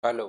Hello.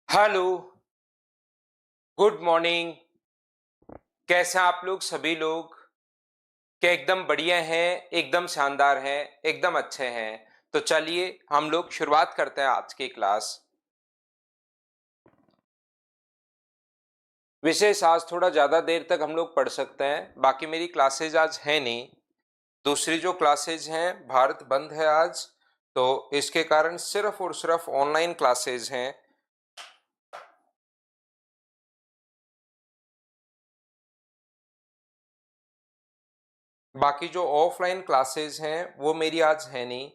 Hello. Good morning. कैसे हैं आप लोग सभी लोग? क्या एकदम बढ़िया हैं, एकदम शानदार हैं, एकदम अच्छे हैं? तो चलिए हम लोग शुरुआत करते हैं आज की क्लास। विशेष आज थोड़ा ज्यादा देर तक हम लोग पढ़ सकते हैं, बाकी मेरी क्लासेज आज है नहीं। दूसरी जो क्लासेज हैं भारत बंद है आज, तो इसके कारण सिर्फ और सिर्फ ऑनलाइन क्लासेज हैं। बाकी जो ऑफलाइन क्लासेज हैं वो मेरी आज है नहीं,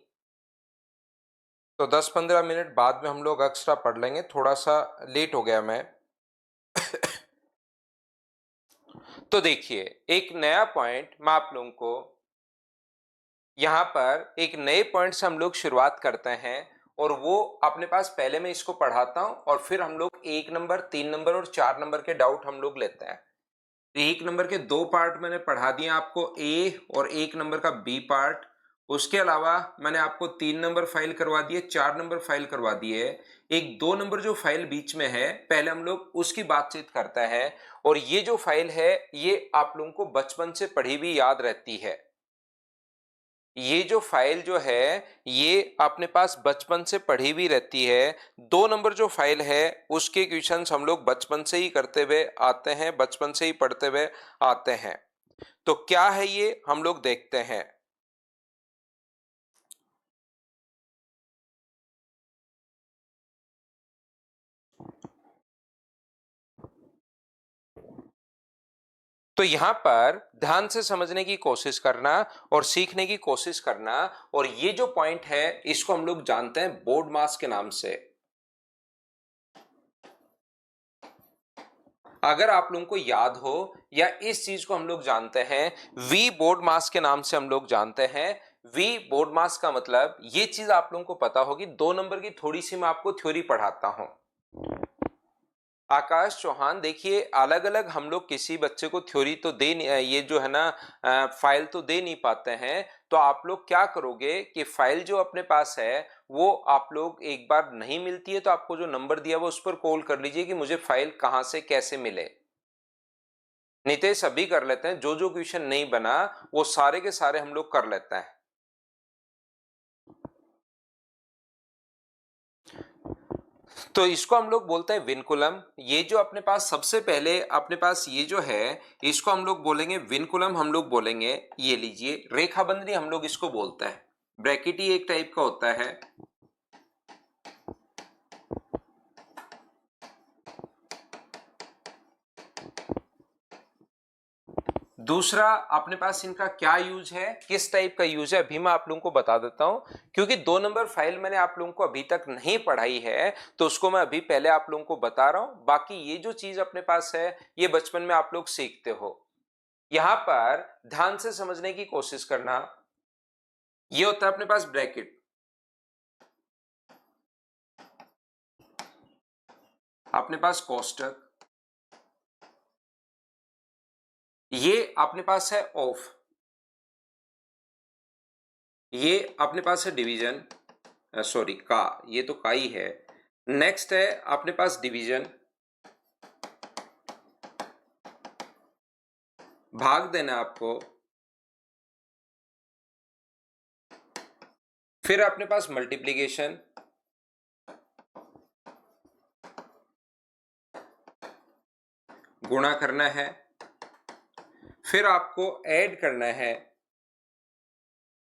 तो 10-15 मिनट बाद में हम लोग एक्स्ट्रा पढ़ लेंगे। थोड़ा सा लेट हो गया मैं। तो देखिए, एक नया पॉइंट मैं आप लोगों को यहाँ पर एक नए पॉइंट से हम लोग शुरुआत करते हैं, और वो अपने पास पहले मैं इसको पढ़ाता हूं और फिर हम लोग 1 नंबर, 3 नंबर और 4 नंबर के डाउट हम लोग लेते हैं। 1 नंबर के 2 पार्ट मैंने पढ़ा दिए आपको, ए और 1 नंबर का बी पार्ट। उसके अलावा मैंने आपको 3 नंबर फाइल करवा दिए, 4 नंबर फाइल करवा दिए। एक 2 नंबर जो फाइल बीच में है, पहले हम लोग उसकी बातचीत करते हैं। और ये जो फाइल है ये आप लोगों को बचपन से पढ़ी हुई याद रहती है। ये जो फाइल जो है ये अपने पास बचपन से पढ़ी हुई रहती है। 2 नंबर जो फाइल है उसके क्वेश्चंस हम लोग बचपन से ही करते हुए आते हैं, बचपन से ही पढ़ते हुए आते हैं। तो क्या है ये हम लोग देखते हैं। तो यहां पर ध्यान से समझने की कोशिश करना और सीखने की कोशिश करना। और ये जो पॉइंट है इसको हम लोग जानते हैं बोर्ड मास के नाम से। अगर आप लोगों को याद हो या इस चीज को हम लोग जानते हैं, वी बोर्ड मास के नाम से हम लोग जानते हैं। वी बोर्ड मास का मतलब, ये चीज आप लोगों को पता होगी। 2 नंबर की थोड़ी सी मैं आपको थ्योरी पढ़ाता हूं। आकाश चौहान, देखिए अलग अलग हम लोग किसी बच्चे को थ्योरी तो दे नहीं, ये जो है ना फाइल तो दे नहीं पाते हैं। तो आप लोग क्या करोगे कि फाइल जो अपने पास है वो आप लोग एक बार नहीं मिलती है तो आपको जो नंबर दिया वो उस पर कॉल कर लीजिए कि मुझे फाइल कहां से कैसे मिले। नितेश अभी कर लेते हैं, जो जो क्वेश्चन नहीं बना वो सारे के सारे हम लोग कर लेते हैं। तो इसको हम लोग बोलते हैं विनकुलम। ये जो अपने पास सबसे पहले अपने पास ये जो है इसको हम लोग बोलेंगे विनकुलम, हम लोग बोलेंगे। ये लीजिए रेखाबंधनी हम लोग इसको बोलते हैं। ब्रैकेट ही एक टाइप का होता है। दूसरा अपने पास इनका क्या यूज है, किस टाइप का यूज है, अभी मैं आप लोगों को बता देता हूं। क्योंकि 2 नंबर फाइल मैंने आप लोगों को अभी तक नहीं पढ़ाई है तो उसको मैं अभी पहले आप लोगों को बता रहा हूं। बाकी ये जो चीज अपने पास है ये बचपन में आप लोग सीखते हो। यहां पर ध्यान से समझने की कोशिश करना। ये होता है अपने पास ब्रैकेट, अपने पास कोष्टक, ये अपने पास है ऑफ, ये अपने पास है डिवीजन, सॉरी का, ये तो का ही है। नेक्स्ट है अपने पास डिवीजन, भाग देना आपको। फिर अपने पास मल्टीप्लिकेशन, गुणा करना है। फिर आपको ऐड करना है,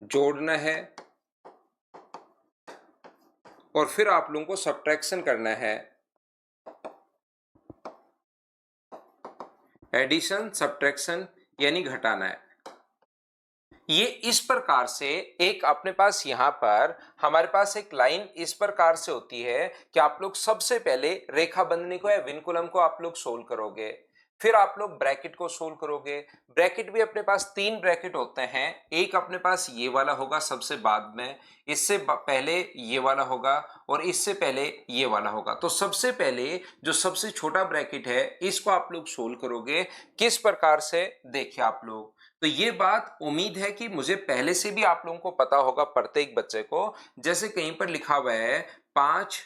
जोड़ना है। और फिर आप लोगों को सब्ट्रैक्शन करना है, एडिशन सब्ट्रैक्शन यानी घटाना है। ये इस प्रकार से एक अपने पास यहां पर हमारे पास एक लाइन इस प्रकार से होती है कि आप लोग सबसे पहले रेखा बंधनी को या विनकुलम को आप लोग सोल्व करोगे। फिर आप लोग ब्रैकेट को सोल्व करोगे। ब्रैकेट भी अपने पास 3 ब्रैकेट होते हैं। एक अपने पास ये वाला होगा सबसे बाद में, इससे पहले ये वाला होगा और इससे पहले ये वाला होगा। तो सबसे पहले जो सबसे छोटा ब्रैकेट है इसको आप लोग सोल्व करोगे। किस प्रकार से देखिए आप लोग। तो ये बात उम्मीद है कि मुझे पहले से भी आप लोगों को पता होगा प्रत्येक बच्चे को। जैसे कहीं पर लिखा हुआ है 5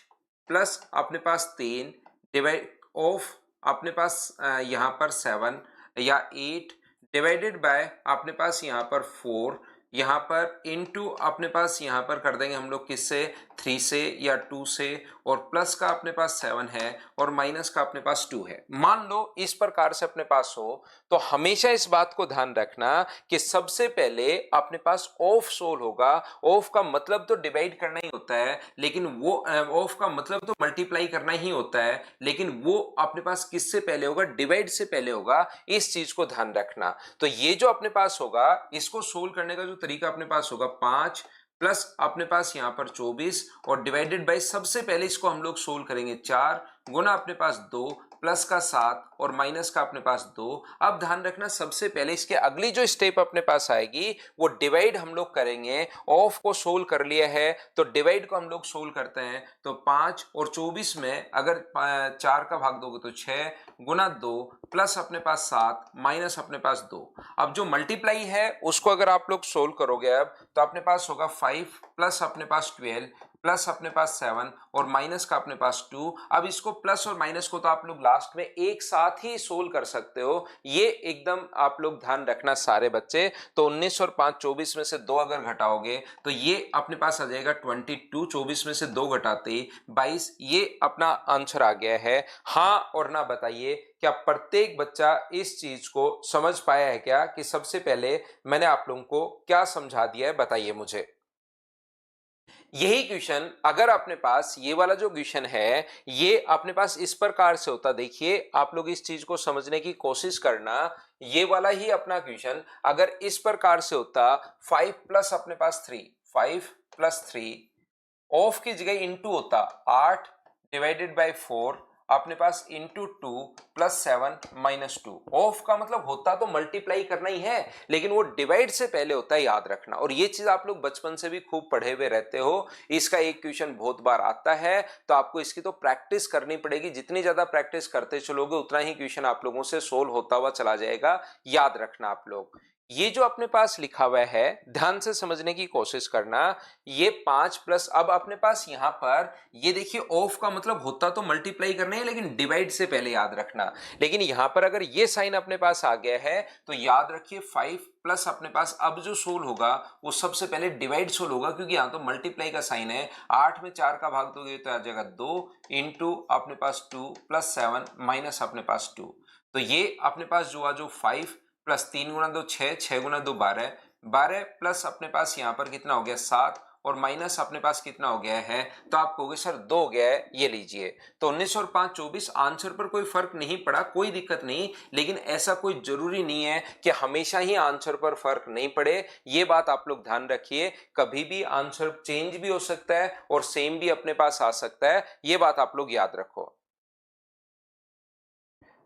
प्लस अपने पास 3 डिवाइड ऑफ अपने पास यहाँ पर 7 या 8 डिवाइडेड बाय अपने पास यहाँ पर 4, यहाँ पर इनटू अपने पास यहाँ पर कर देंगे हम लोग किससे, 3 से या 2 से। और प्लस का अपने पास 7 है और माइनस का अपने पास 2 है। मान लो इस प्रकार से अपने पास हो तो हमेशा इस बात को ध्यान रखना कि सबसे पहले अपने पास ऑफ सोल होगा। ऑफ का मतलब तो डिवाइड करना ही होता है, लेकिन वो ऑफ का मतलब तो मल्टीप्लाई करना ही होता है, लेकिन वो अपने पास किससे पहले होगा, डिवाइड से पहले होगा। इस चीज को ध्यान रखना। तो ये जो अपने पास होगा इसको सोल्व करने का जो तरीका अपने पास होगा, 5 प्लस अपने पास यहां पर 24 और डिवाइडेड बाय, सबसे पहले इसको हम लोग सोल्व करेंगे 4 गुना अपने पास 2 प्लस का 7 और माइनस का अपने पास 2। अब ध्यान रखना सबसे पहले इसके अगली जो स्टेप अपने पास आएगी वो डिवाइड हम लोग करेंगे। ऑफ को सोल्व कर लिया है तो डिवाइड को हम लोग सोल्व करते हैं। तो 5 और 24 में अगर 4 का भाग दोगे तो 6 गुना 2 प्लस अपने पास 7 माइनस अपने पास 2। अब जो मल्टीप्लाई है उसको अगर आप लोग सोल्व करोगे अब तो अपने पास होगा 5 प्लस अपने पास 12 प्लस अपने पास 7 और माइनस का अपने पास 2। अब इसको प्लस और माइनस को तो आप लोग लास्ट में एक साथ ही सोल्व कर सकते हो, ये एकदम आप लोग ध्यान रखना सारे बच्चे। तो 19 और 5 24 में से 2 अगर घटाओगे तो ये अपने पास आ जाएगा 22। 24 में से 2 घटाते ही 22। ये अपना आंसर आ गया है। हाँ और ना बताइए, क्या प्रत्येक बच्चा इस चीज को समझ पाया है क्या कि सबसे पहले मैंने आप लोगों को क्या समझा दिया है, बताइए मुझे। यही क्वेश्चन अगर अपने पास ये वाला जो क्वेश्चन है ये अपने पास इस प्रकार से होता, देखिए आप लोग इस चीज को समझने की कोशिश करना। ये वाला ही अपना क्वेश्चन अगर इस प्रकार से होता, 5 प्लस अपने पास 3, 5 प्लस 3 ऑफ की जगह इनटू होता 8 डिवाइडेड बाय 4 अपने पास इंटू 2 प्लस 7 माइनस 2। ऑफ का मतलब होता तो मल्टीप्लाई करना ही है, लेकिन वो डिवाइड से पहले होता है, याद रखना। और ये चीज आप लोग बचपन से भी खूब पढ़े हुए रहते हो, इसका एक क्वेश्चन बहुत बार आता है, तो आपको इसकी तो प्रैक्टिस करनी पड़ेगी। जितनी ज्यादा प्रैक्टिस करते चलोगे उतना ही क्वेश्चन आप लोगों से सोल्व होता हुआ चला जाएगा, याद रखना आप लोग। ये जो अपने पास लिखा हुआ है ध्यान से समझने की कोशिश करना। ये 5 प्लस, अब अपने पास यहां पर ये देखिए ऑफ का मतलब होता तो मल्टीप्लाई करना है, लेकिन डिवाइड से पहले, याद रखना। लेकिन यहां पर अगर ये साइन अपने पास आ गया है तो याद रखिए 5 प्लस अपने पास अब जो सोल होगा वो सबसे पहले डिवाइड सोल होगा, क्योंकि यहां तो मल्टीप्लाई का साइन है। 8 में 4 का भाग दोगे तो आ जाएगा 2 इंटू अपने पास 2 प्लस 7 माइनस अपने पास 2। तो ये अपने पास जो आ जो 5 प्लस 3 गुना 2 6, 6 गुना 2 12, 12 प्लस अपने पास यहाँ पर कितना हो गया 7, और माइनस अपने पास कितना हो गया है, तो आप कहोगे सर 2 हो गया है, ये लीजिए। तो 19 और 5 24। आंसर पर कोई फर्क नहीं पड़ा, कोई दिक्कत नहीं, लेकिन ऐसा कोई जरूरी नहीं है कि हमेशा ही आंसर पर फर्क नहीं पड़े। ये बात आप लोग ध्यान रखिए, कभी भी आंसर चेंज भी हो सकता है और सेम भी अपने पास आ सकता है, ये बात आप लोग याद रखो।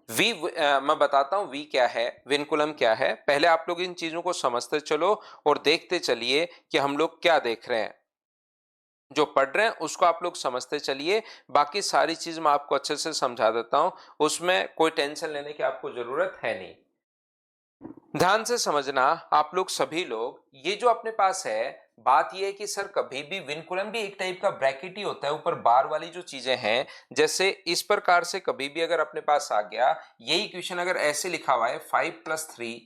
वी मैं बताता हूं वी क्या है, विनकुलम क्या है। पहले आप लोग इन चीजों को समझते चलो और देखते चलिए कि हम लोग क्या देख रहे हैं। जो पढ़ रहे हैं उसको आप लोग समझते चलिए, बाकी सारी चीज मैं आपको अच्छे से समझा देता हूं, उसमें कोई टेंशन लेने की आपको जरूरत है नहीं। ध्यान से समझना आप लोग सभी लोग, ये जो अपने पास है, बात ये है कि सर कभी भी विनकुलम भी एक टाइप का ब्रैकेट ही होता है, ऊपर बार वाली जो चीजें हैं, जैसे इस प्रकार से कभी भी अगर अपने पास आ गया यही क्वेश्चन, अगर ऐसे लिखा हुआ है 5 प्लस 3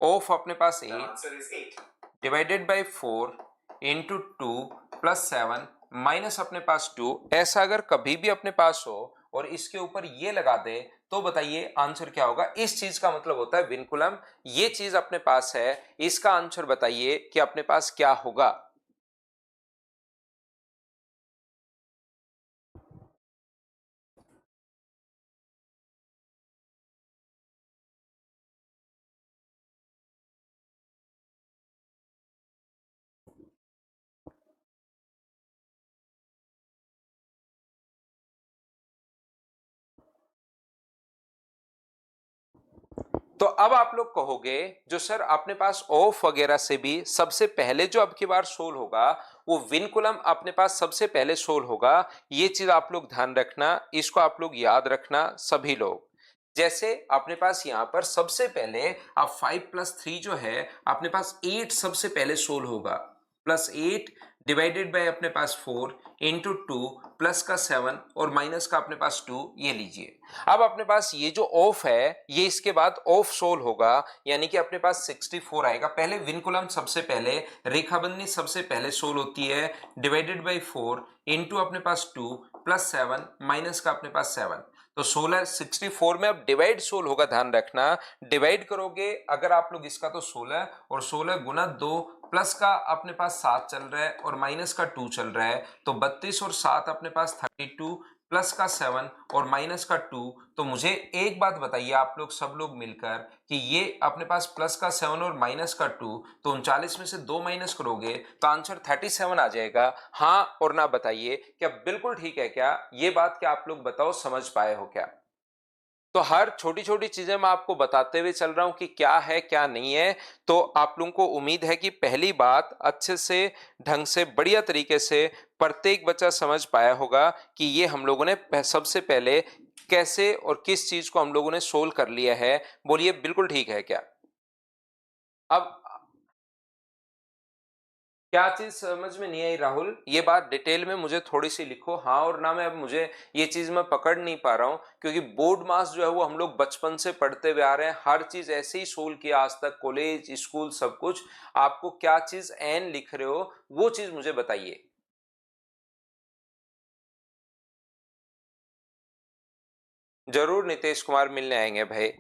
ऑफ अपने पास 8 divided by 4 into 2 plus 7 minus अपने पास 2, ऐसा अगर कभी भी अपने पास हो और इसके ऊपर ये लगा दे, तो बताइए आंसर क्या होगा। इस चीज का मतलब होता है विनकुलम। ये चीज अपने पास है, इसका आंसर बताइए कि अपने पास क्या होगा। तो अब आप लोग कहोगे जो सर अपने पास ऑफ वगैरह से भी सबसे पहले जो अब की बार सोल होगा वो विनकुलम अपने पास सबसे पहले सोल होगा। ये चीज आप लोग ध्यान रखना, इसको आप लोग याद रखना सभी लोग। जैसे अपने पास यहां पर सबसे पहले अब 5 प्लस 3 जो है अपने पास 8 सबसे पहले सोल होगा, प्लस 8 डिवाइडेड बाय अपने पास 4 इंटू 2 प्लस का 7 और माइनस का अपने पास 2, ये लीजिए। अब अपने पास ये जो ऑफ है ये इसके बाद ऑफ सोल होगा, यानी कि अपने पास 64 आएगा। पहले विनकुलम सबसे पहले, रेखाबंदी सबसे पहले सोल होती है, डिवाइडेड बाई 4 इंटू अपने पास 2 प्लस 7 माइनस का अपने पास 7। तो 16 64 में अब डिवाइड सोल होगा, ध्यान रखना। डिवाइड करोगे अगर आप लोग इसका तो 16, और 16 गुना 2 प्लस का अपने पास 7 चल रहा है और माइनस का 2 चल रहा है, तो 32 और 7 अपने पास 32 प्लस का 7 और माइनस का 2। तो मुझे एक बात बताइए आप लोग सब लोग मिलकर कि ये अपने पास प्लस का 7 और माइनस का 2, तो 39 में से 2 माइनस करोगे तो आंसर 37 आ जाएगा। हाँ और ना बताइए क्या बिल्कुल ठीक है क्या ये बात, क्या आप लोग बताओ समझ पाए हो क्या। तो हर छोटी छोटी चीजें मैं आपको बताते हुए चल रहा हूं कि क्या है क्या नहीं है। तो आप लोगों को उम्मीद है कि पहली बात अच्छे से, ढंग से, बढ़िया तरीके से प्रत्येक बच्चा समझ पाया होगा कि ये हम लोगों ने सबसे पहले कैसे और किस चीज को हम लोगों ने सोल्व कर लिया है। बोलिए बिल्कुल ठीक है क्या। अब क्या चीज समझ में नहीं आई राहुल, ये बात डिटेल में मुझे थोड़ी सी लिखो, हाँ और ना में। अब मुझे ये चीज मैं पकड़ नहीं पा रहा हूं, क्योंकि बोर्ड मास जो है वो हम लोग बचपन से पढ़ते हुए आ रहे हैं, हर चीज ऐसे ही सोल्व किया आज तक, कॉलेज स्कूल सब कुछ। आपको क्या चीज एन लिख रहे हो वो चीज मुझे बताइए। जरूर नितेश कुमार मिलने आएंगे भाई।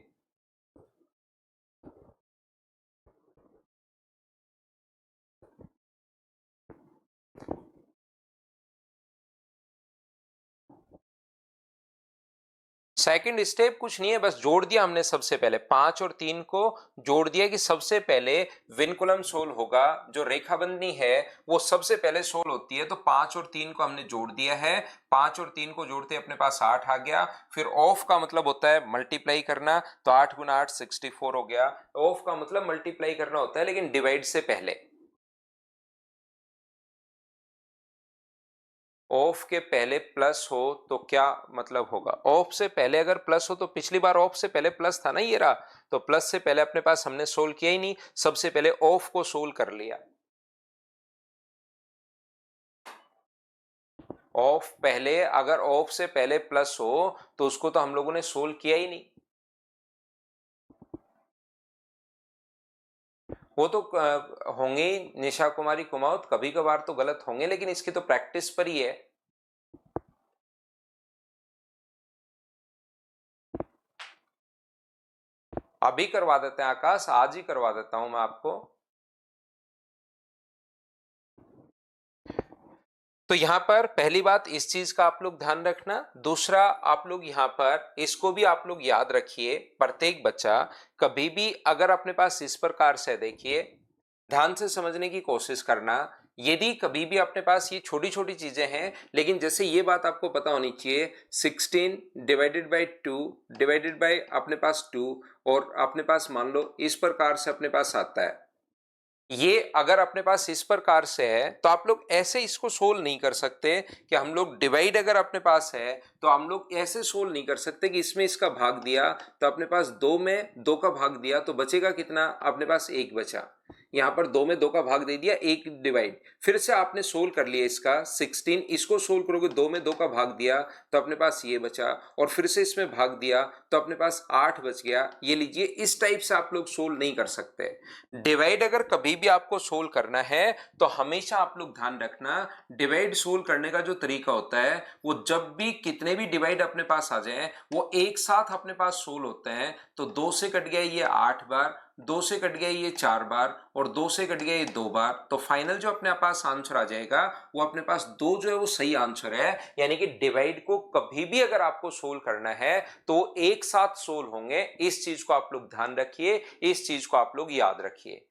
सेकंड स्टेप कुछ नहीं है, बस जोड़ दिया हमने। सबसे पहले 5 और 3 को जोड़ दिया कि सबसे पहले विनकुलम सोल होगा, जो रेखाबंधनी है वो सबसे पहले सोल होती है। तो 5 और 3 को हमने जोड़ दिया है, 5 और 3 को जोड़ते अपने पास 8 आ गया। फिर ऑफ का मतलब होता है मल्टीप्लाई करना, तो 8 गुना 8 64 हो गया। ऑफ का मतलब मल्टीप्लाई करना होता है, लेकिन डिवाइड से पहले। ऑफ के पहले प्लस हो तो क्या मतलब होगा? ऑफ से पहले अगर प्लस हो तो पिछली बार ऑफ से पहले प्लस था ना, ये रहा। तो प्लस से पहले अपने पास हमने सोल्व किया ही नहीं, सबसे पहले ऑफ को सोल्व कर लिया। ऑफ पहले, अगर ऑफ से पहले प्लस हो तो उसको तो हम लोगों ने सोल्व किया ही नहीं। वो तो होंगे ही निशा कुमारी कुमाऊत, कभी कभार तो गलत होंगे, लेकिन इसकी तो प्रैक्टिस पर ही है। अभी करवा देते हैं आकाश, आज ही करवा देता हूं मैं आपको। तो यहां पर पहली बात इस चीज का आप लोग ध्यान रखना। दूसरा, आप लोग यहां पर इसको भी आप लोग याद रखिए, प्रत्येक बच्चा कभी भी अगर अपने पास इस प्रकार से, देखिए ध्यान से समझने की कोशिश करना। यदि कभी भी अपने पास ये छोटी छोटी चीजें हैं, लेकिन जैसे ये बात आपको पता होनी चाहिए, 16 डिवाइडेड बाई 2 डिवाइडेड बाई अपने पास 2, और अपने पास मान लो इस प्रकार से अपने पास आता है। ये अगर अपने पास इस प्रकार से है तो आप लोग ऐसे इसको सोल्व नहीं कर सकते कि हम लोग डिवाइड अगर अपने पास है तो हम लोग ऐसे सोल्व नहीं कर सकते कि इसमें इसका भाग दिया तो अपने पास 2 में 2 का भाग दिया तो बचेगा कितना, अपने पास 1 बचा। यहां पर 2 में 2 का भाग दे दिया, 1 डिवाइड। फिर से आपने सोल्व कर लिया इसका 16, इसको सोल्व करोगे 2 में 2 का भाग दिया तो अपने पास ये बचा, और फिर से इसमें भाग दिया तो अपने पास 8 बच गया। ये लीजिए, इस टाइप से आप लोग सोल्व नहीं कर सकते। डिवाइड अगर कभी भी आपको सोल्व करना है तो हमेशा आप लोग ध्यान रखना, डिवाइड सोल्व करने का जो तरीका होता है वो जब भी कितने भी डिवाइड अपने पास आ जाए वो एक साथ अपने पास सोल्व होते हैं। तो 2 से कट गया ये 8 बार, 2 से कट गया ये 4 बार, और 2 से कट गया ये 2 बार। तो फाइनल जो अपने पास आंसर आ जाएगा वो अपने पास 2 जो है वो सही आंसर है। यानी कि डिवाइड को कभी भी अगर आपको सोल्व करना है तो एक साथ सोल्व होंगे। इस चीज को आप लोग ध्यान रखिए, इस चीज को आप लोग याद रखिए।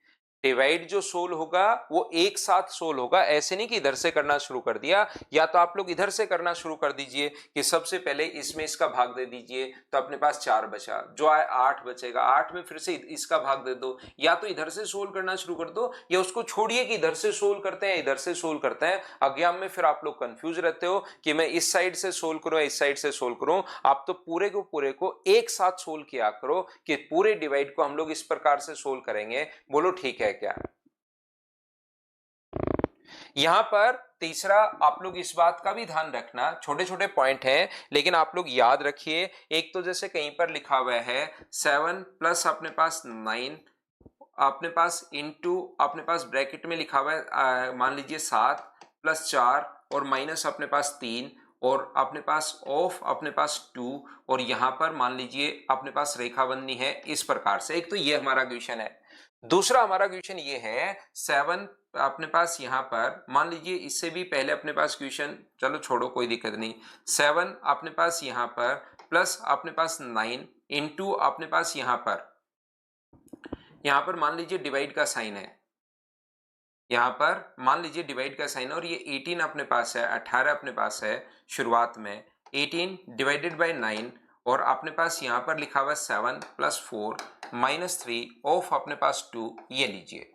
डिवाइड जो सोल्व होगा वो एक साथ सोल्व होगा, ऐसे नहीं कि इधर से करना शुरू कर दिया। या तो आप लोग इधर से करना शुरू कर दीजिए कि सबसे पहले इसमें इसका भाग दे दीजिए तो अपने पास 4 बचा, जो आए 8 बचेगा, 8 में फिर से इसका भाग दे दो। या तो इधर से सोल्व करना शुरू कर दो, या उसको छोड़िए कि इधर से सोल्व करते हैं इधर से सोल्व करते हैं। अज्ञान में फिर आप लोग कंफ्यूज रहते हो कि मैं इस साइड से सोल्व करूं इस साइड से सोल्व करूं। आप तो पूरे को एक साथ सोल्व किया करो कि पूरे डिवाइड को हम लोग इस प्रकार से सोल्व करेंगे। बोलो ठीक है क्या? यहां पर तीसरा, आप लोग इस बात का भी ध्यान रखना, छोटे छोटे पॉइंट हैं लेकिन आप लोग याद रखिए। एक तो जैसे कहीं पर लिखा हुआ है 7 प्लस अपने पास 9, अपने पास इनटू अपने पास ब्रैकेट में लिखा हुआ है मान लीजिए 7 प्लस 4 और माइनस अपने पास 3, और अपने पास ऑफ अपने पास 2, और यहां पर मान लीजिए अपने पास रेखाबंधनी है इस प्रकार से। एक तो ये हमारा क्वेश्चन है। दूसरा हमारा क्वेश्चन ये है 7 अपने पास यहां पर मान लीजिए, इससे भी पहले अपने पास क्वेश्चन, चलो छोड़ो कोई दिक्कत नहीं, 7 अपने पास यहां पर प्लस अपने पास 9 इंटू अपने पास यहां पर मान लीजिए डिवाइड का साइन है, यहां पर मान लीजिए डिवाइड का साइन है, और ये 18 अपने पास है, 18 अपने पास है शुरुआत में, 18 डिवाइडेड बाय 9, और अपने पास यहां पर लिखा हुआ है 7 प्लस 4 माइनस 3 ऑफ अपने पास 2। ये लीजिए,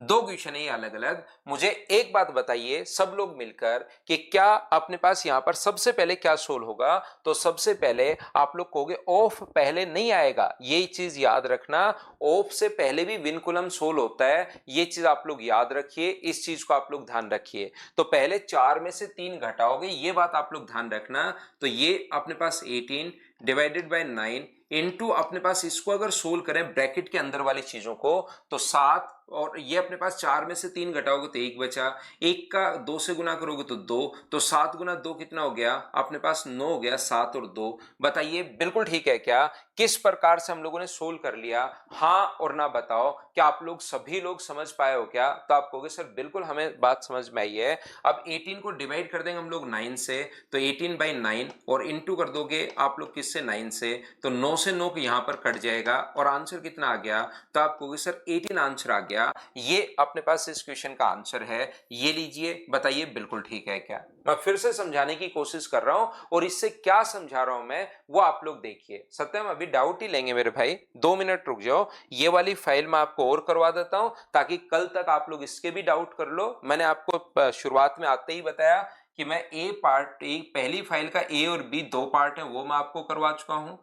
दो क्वेश्चन है ये अलग अलग। मुझे एक बात बताइए सब लोग मिलकर कि क्या अपने पास यहां पर सबसे पहले क्या सोल्व होगा? तो सबसे पहले आप लोग कहोगे ऑफ पहले नहीं आएगा, ये चीज याद रखना। ऑफ से पहले भी विनकुलम सोल्व होता है, ये चीज आप लोग याद रखिए, इस चीज को आप लोग ध्यान रखिए। तो पहले 4 में से 3 घटाओगे, ये बात आप लोग ध्यान रखना। तो ये अपने पास 18 डिवाइडेड बाय 9 इनटू अपने पास इसको अगर सोल्व करें ब्रैकेट के अंदर वाली चीजों को तो 7, और ये अपने पास 4 में से 3 घटाओगे तो 1 बचा, 1 का 2 से गुना करोगे तो 2, तो 7 गुना 2 कितना हो गया अपने पास 9 हो गया, 7 और 2। बताइए बिल्कुल ठीक है क्या? किस प्रकार से हम लोगों ने सोल्व कर लिया? हाँ और ना बताओ, क्या आप लोग सभी लोग समझ पाए हो क्या? तो आप कहोगे सर बिल्कुल हमें बात समझ में आई है। अब 18 को डिवाइड कर देंगे हम लोग 9 से, तो 18/9 और इंटू कर दोगे आप लोग किससे 9 से, तो 9 से 9 यहाँ पर कट जाएगा और आंसर कितना आ गया? तो आप कहोगे सर 18 आंसर आ गया। ये अपने पास इस क्वेश्चन का आंसर है, ये लीजिए। बताइए बिल्कुल ठीक है क्या? मैं फिर से समझाने की कोशिश कर रहा हूं और इससे क्या समझा रहा हूं मैं वो आप लोग देखिए। सत्यम अभी डाउट ही लेंगे मेरे भाई, 2 मिनट रुक जाओ। ये वाली फाइल मैं आपको और करवा देता हूं ताकि कल तक आप लोग इसके भी डाउट कर लो। मैंने आपको शुरुआत में आते ही बताया कि मैं ए पार्ट, पहली फाइल का ए और बी 2 पार्ट है वो मैं आपको करवा चुका हूं।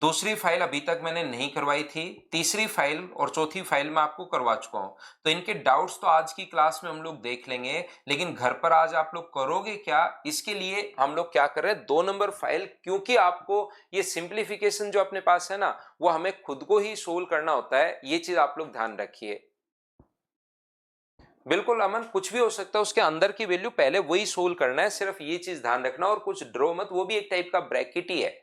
दूसरी फाइल अभी तक मैंने नहीं करवाई थी, तीसरी फाइल और चौथी फाइल मैं आपको करवा चुका हूं। तो इनके डाउट्स तो आज की क्लास में हम लोग देख लेंगे, लेकिन घर पर आज आप लोग करोगे क्या, इसके लिए हम लोग क्या कर रहे हैं 2 नंबर फाइल, क्योंकि आपको ये सिंप्लीफिकेशन जो अपने पास है ना वो हमें खुद को ही सोल्व करना होता है। ये चीज आप लोग ध्यान रखिए। बिल्कुल अमन, कुछ भी हो सकता है, उसके अंदर की वैल्यू पहले वही सोल्व करना है, सिर्फ ये चीज ध्यान रखना और कुछ ड्रॉ मत। वो भी एक टाइप का ब्रैकेट ही है,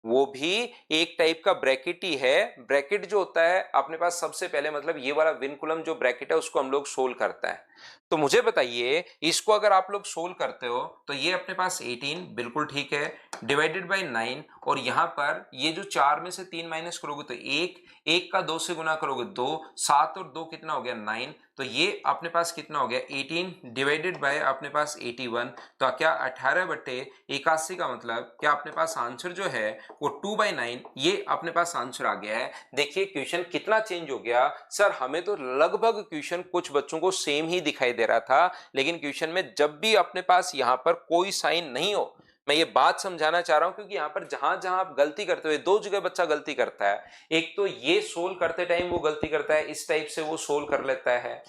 वो भी एक टाइप का ब्रैकेट ही है। ब्रैकेट जो होता है अपने पास सबसे पहले मतलब ये वाला विनकुलम जो ब्रैकेट है उसको हम लोग सोल्व करता है। तो मुझे बताइए इसको अगर आप लोग सोल्व करते हो तो ये अपने पास 18 बिल्कुल ठीक है, डिवाइडेड बाय 9, और यहां पर ये जो 4 में से 3 माइनस करोगे तो 1, 1 का 2 से गुना करोगे 2, 7 और 2 कितना हो गया 9, तो ये अपने पास कितना हो गया 18 डिवाइडेड बाय अपने पास 81। तो क्या 18/81 का मतलब क्या अपने पास आंसर जो है वो 2/9, ये अपने पास आंसर आ गया है। देखिए क्वेश्चन कितना चेंज हो गया। सर हमें तो लगभग क्वेश्चन कुछ बच्चों को सेम ही दिखाई दे रहा था, लेकिन क्वेश्चन में जब भी अपने पास यहां पर कोई साइन नहीं हो, मैं ये बात समझाना चाह रहा हूं क्योंकि यहां पर जहां जहां आप गलती करते हुए 2 जगह बच्चा गलती करता है। एक तो ये सोल्व करते टाइम वो गलती करता है, इस टाइप से वो सोल्व कर लेता है।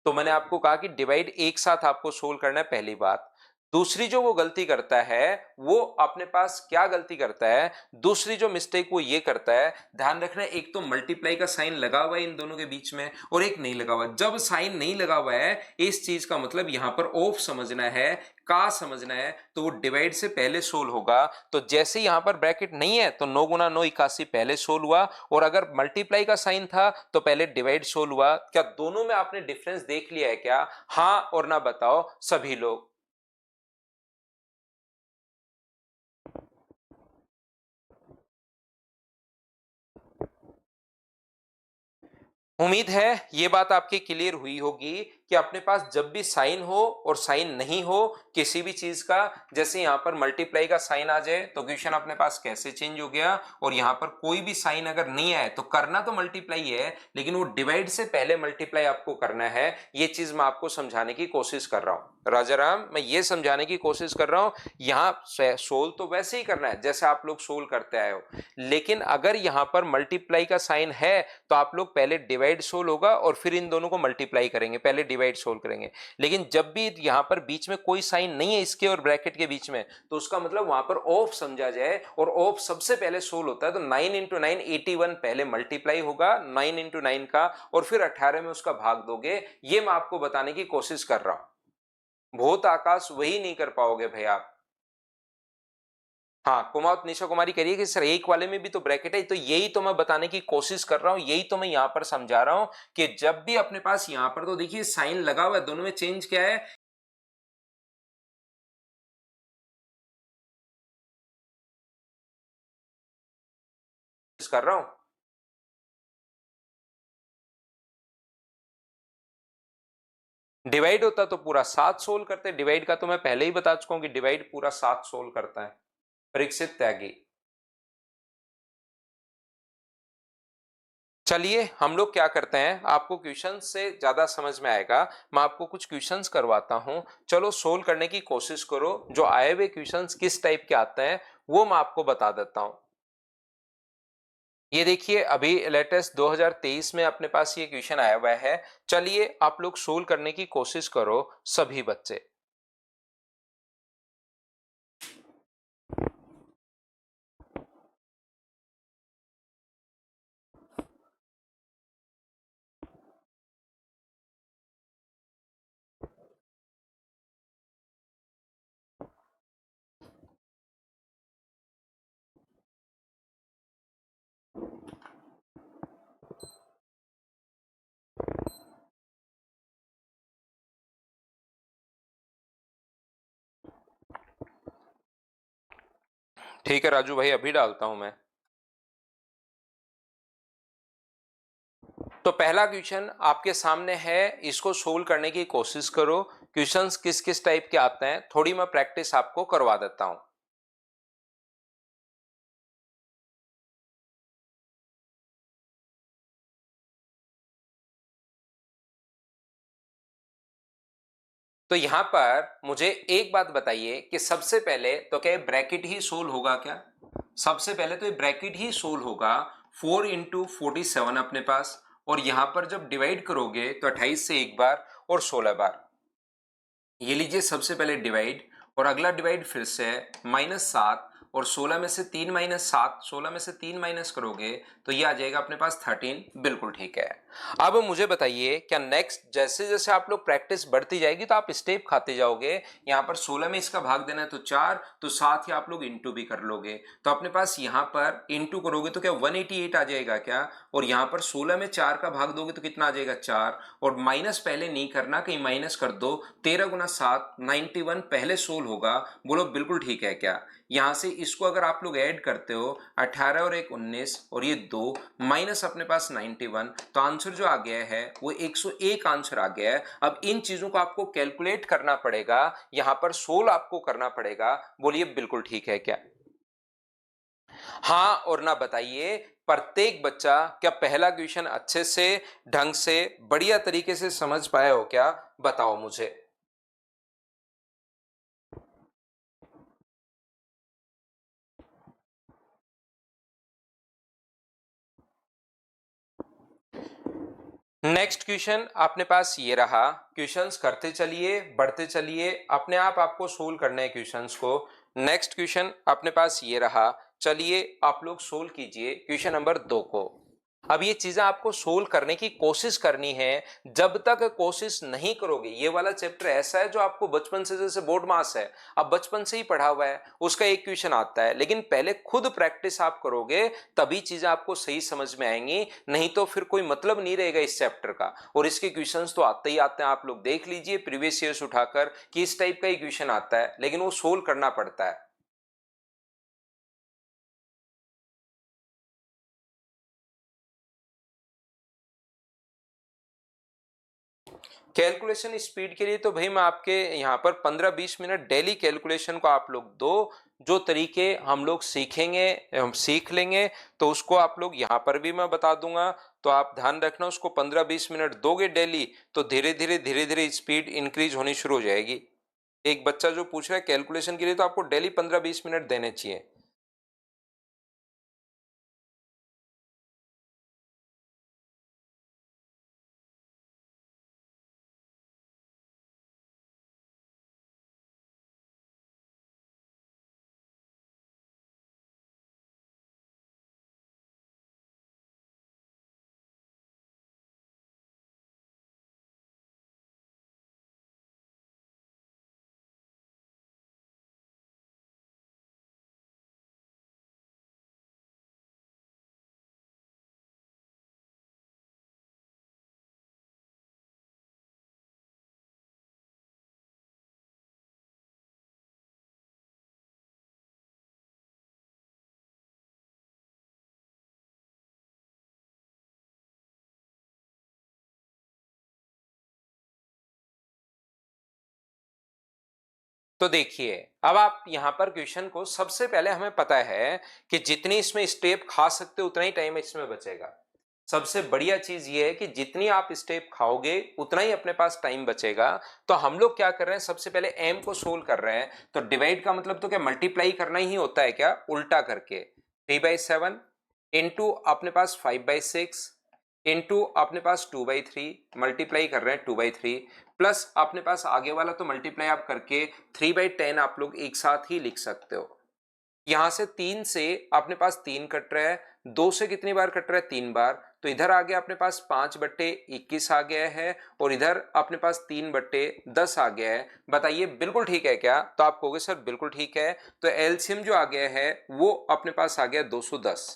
तो मैंने आपको कहा कि डिवाइड एक साथ आपको सोल्व करना है, पहली बात। दूसरी जो वो गलती करता है वो अपने पास क्या गलती करता है, दूसरी जो मिस्टेक वो ये करता है, ध्यान रखना, एक तो मल्टीप्लाई का साइन लगा हुआ है इन दोनों के बीच में और एक नहीं लगा हुआ। जब साइन नहीं लगा हुआ है इस चीज का मतलब यहां पर ऑफ समझना है, का समझना है, तो वो डिवाइड से पहले सोल्व होगा। तो जैसे यहां पर ब्रैकेट नहीं है तो 9 गुना 9 81 पहले सोल्व हुआ, और अगर मल्टीप्लाई का साइन था तो पहले डिवाइड सोल्व हुआ। क्या दोनों में आपने डिफरेंस देख लिया है क्या? हाँ और ना बताओ सभी लोग। उम्मीद है ये बात आपकी क्लियर हुई होगी कि अपने पास जब भी साइन हो और साइन नहीं हो किसी भी चीज का, जैसे यहां पर मल्टीप्लाई का साइन आ जाए तो क्वेश्चन अपने पास कैसे चेंज हो गया, और यहां पर कोई भी साइन अगर नहीं आए तो करना तो मल्टीप्लाई है लेकिन वो डिवाइड से पहले मल्टीप्लाई आपको करना है। ये चीज मैं आपको समझाने की कोशिश कर रहा हूं राजाराम, मैं ये समझाने की कोशिश कर रहा हूं। यहाँ सोल्व तो वैसे ही करना है जैसे आप लोग सोल्व करते आए हो, लेकिन अगर यहां पर मल्टीप्लाई का साइन है तो आप लोग पहले डिवाइड सोल्व होगा और फिर इन दोनों को मल्टीप्लाई करेंगे, पहले डिवाइड सोल्व करेंगे। लेकिन जब भी यहां पर बीच में कोई साइन नहीं है इसके और ब्रैकेट के बीच में, तो उसका मतलब वहां पर ऑफ समझा जाए, और ऑफ सबसे पहले सोल्व होता है। तो 9 इंटू 9 81 पहले मल्टीप्लाई होगा 9 इंटू 9 का, और फिर 18 में उसका भाग दोगे। ये मैं आपको बताने की कोशिश कर रहा हूं, भूत आकाश वही नहीं कर पाओगे भाई आप। हाँ कुमार निशा कुमारी कह रही है कि सर एक वाले में भी तो ब्रैकेट है, तो यही तो मैं बताने की कोशिश कर रहा हूं, यही तो मैं यहां पर समझा रहा हूं कि जब भी अपने पास यहां पर तो देखिए साइन लगा हुआ है, दोनों में चेंज क्या है, कर रहा हूं। डिवाइड होता तो पूरा 7 सोल्व करते, डिवाइड का तो मैं पहले ही बता चुका हूं कि डिवाइड पूरा 7 सोल्व करता है। परीक्षित त्यागी, चलिए हम लोग क्या करते हैं, आपको क्वेश्चन से ज्यादा समझ में आएगा, मैं आपको कुछ क्वेश्चंस करवाता हूं, चलो सोल्व करने की कोशिश करो। जो आए हुए क्वेश्चंस किस टाइप के आते हैं वो मैं आपको बता देता हूं। ये देखिए अभी लेटेस्ट 2023 में अपने पास ये क्वेश्चन आया हुआ है, चलिए आप लोग सोल्व करने की कोशिश करो सभी बच्चे। ठीक है राजू भाई, अभी डालता हूं मैं। तो पहला क्वेश्चन आपके सामने है, इसको सोल्व करने की कोशिश करो। क्वेश्चंस किस किस टाइप के आते हैं थोड़ी मैं प्रैक्टिस आपको करवा देता हूं। तो यहां पर मुझे एक बात बताइए कि सबसे पहले तो क्या ब्रैकेट ही सोल्व होगा क्या? सबसे पहले तो ये ब्रैकेट ही सोल्व होगा। 4 into 47 अपने पास, और यहां पर जब डिवाइड करोगे तो 28 से एक बार और 16 बार। ये लीजिए सबसे पहले डिवाइड, और अगला डिवाइड फिर से -7, और 16 में से 3 माइनस 7, 16 में से 3 माइनस करोगे तो ये आ जाएगा अपने पास 13। बिल्कुल ठीक है। अब मुझे बताइए, क्या नेक्स्ट जैसे जैसे आप लोग प्रैक्टिस बढ़ती जाएगी तो आप स्टेप खाते जाओगे। यहाँ पर 16 में इसका भाग देना है तो 4, तो साथ ही आप लोग इंटू भी कर लोगे। तो अपने पास यहाँ पर इंटू करोगे तो क्या 188 आ जाएगा क्या? और यहाँ पर 16 में 4 का भाग दोगे तो कितना आ जाएगा 4, और माइनस पहले नहीं करना, कहीं माइनस कर दो। 13 गुना 7 91 पहले सोल्व होगा। बोलो बिल्कुल ठीक है क्या? यहां से इसको अगर आप लोग ऐड करते हो 18 और 1 19, और ये 2 माइनस अपने पास 91, तो आंसर जो आ गया है वो 101 आंसर आ गया है। अब इन चीजों को आपको कैलकुलेट करना पड़ेगा, यहां पर सोल्व आपको करना पड़ेगा। बोलिए बिल्कुल ठीक है क्या? हाँ और ना बताइए। प्रत्येक बच्चा क्या पहला क्वेश्चन अच्छे से, ढंग से, बढ़िया तरीके से समझ पाया हो क्या? बताओ मुझे। नेक्स्ट क्वेश्चन अपने पास ये रहा। क्वेश्चंस करते चलिए, बढ़ते चलिए, अपने आप आपको सोल्व करने हैं क्वेश्चंस को। नेक्स्ट क्वेश्चन अपने पास ये रहा। चलिए आप लोग सोल्व कीजिए क्वेश्चन नंबर 2 को। अब ये चीजें आपको सोल्व करने की कोशिश करनी है। जब तक कोशिश नहीं करोगे, ये वाला चैप्टर ऐसा है जो आपको बचपन से, जैसे बोर्ड मास है, अब बचपन से ही पढ़ा हुआ है, उसका एक क्वेश्चन आता है, लेकिन पहले खुद प्रैक्टिस आप करोगे तभी चीजें आपको सही समझ में आएंगी। नहीं तो फिर कोई मतलब नहीं रहेगा इस चैप्टर का। और इसके क्वेश्चंस तो आते ही आते हैं, आप लोग देख लीजिए प्रीवियस ईयर्स उठाकर कि इस टाइप का ही क्वेश्चन आता है, लेकिन वो सोल्व करना पड़ता है। कैलकुलेशन स्पीड के लिए तो भाई मैं आपके यहाँ पर 15-20 मिनट डेली कैलकुलेशन को आप लोग दो। जो तरीके हम लोग सीखेंगे, हम सीख लेंगे, तो उसको आप लोग यहाँ पर भी मैं बता दूंगा। तो आप ध्यान रखना, उसको 15-20 मिनट दोगे डेली तो धीरे धीरे स्पीड इंक्रीज होनी शुरू हो जाएगी। एक बच्चा जो पूछ रहा है कैलकुलेशन के लिए, तो आपको डेली 15-20 मिनट देने चाहिए। तो देखिए, अब आप यहां पर क्वेश्चन को, सबसे पहले हमें पता है कि जितनी इसमें स्टेप खा सकते हो उतना ही टाइम इसमें बचेगा। सबसे बढ़िया चीज ये है कि जितनी आप स्टेप खाओगे उतना ही अपने पास टाइम बचेगा। तो हम लोग क्या कर रहे हैं, सबसे पहले एम को सोल्व कर रहे हैं। तो डिवाइड का मतलब तो क्या मल्टीप्लाई करना ही होता है क्या, उल्टा करके। 3/7 इंटू अपने पास 5/6 इंटू अपने पास 2/3, मल्टीप्लाई कर रहे हैं 2/3, प्लस अपने पास आगे वाला तो मल्टीप्लाई आप करके 3/10 आप लोग एक साथ ही लिख सकते हो। यहां से 3 से अपने पास 3 कट रहा है, 2 से कितनी बार कट रहा है 3 बार, तो इधर आ गया अपने पास 5/21 आ गया है, और इधर अपने पास 3/10 आ गया है। बताइए बिल्कुल ठीक है क्या? तो आप कहोगे सर बिल्कुल ठीक है। तो एलसीएम जो आ गया है वो अपने पास आ गया 210।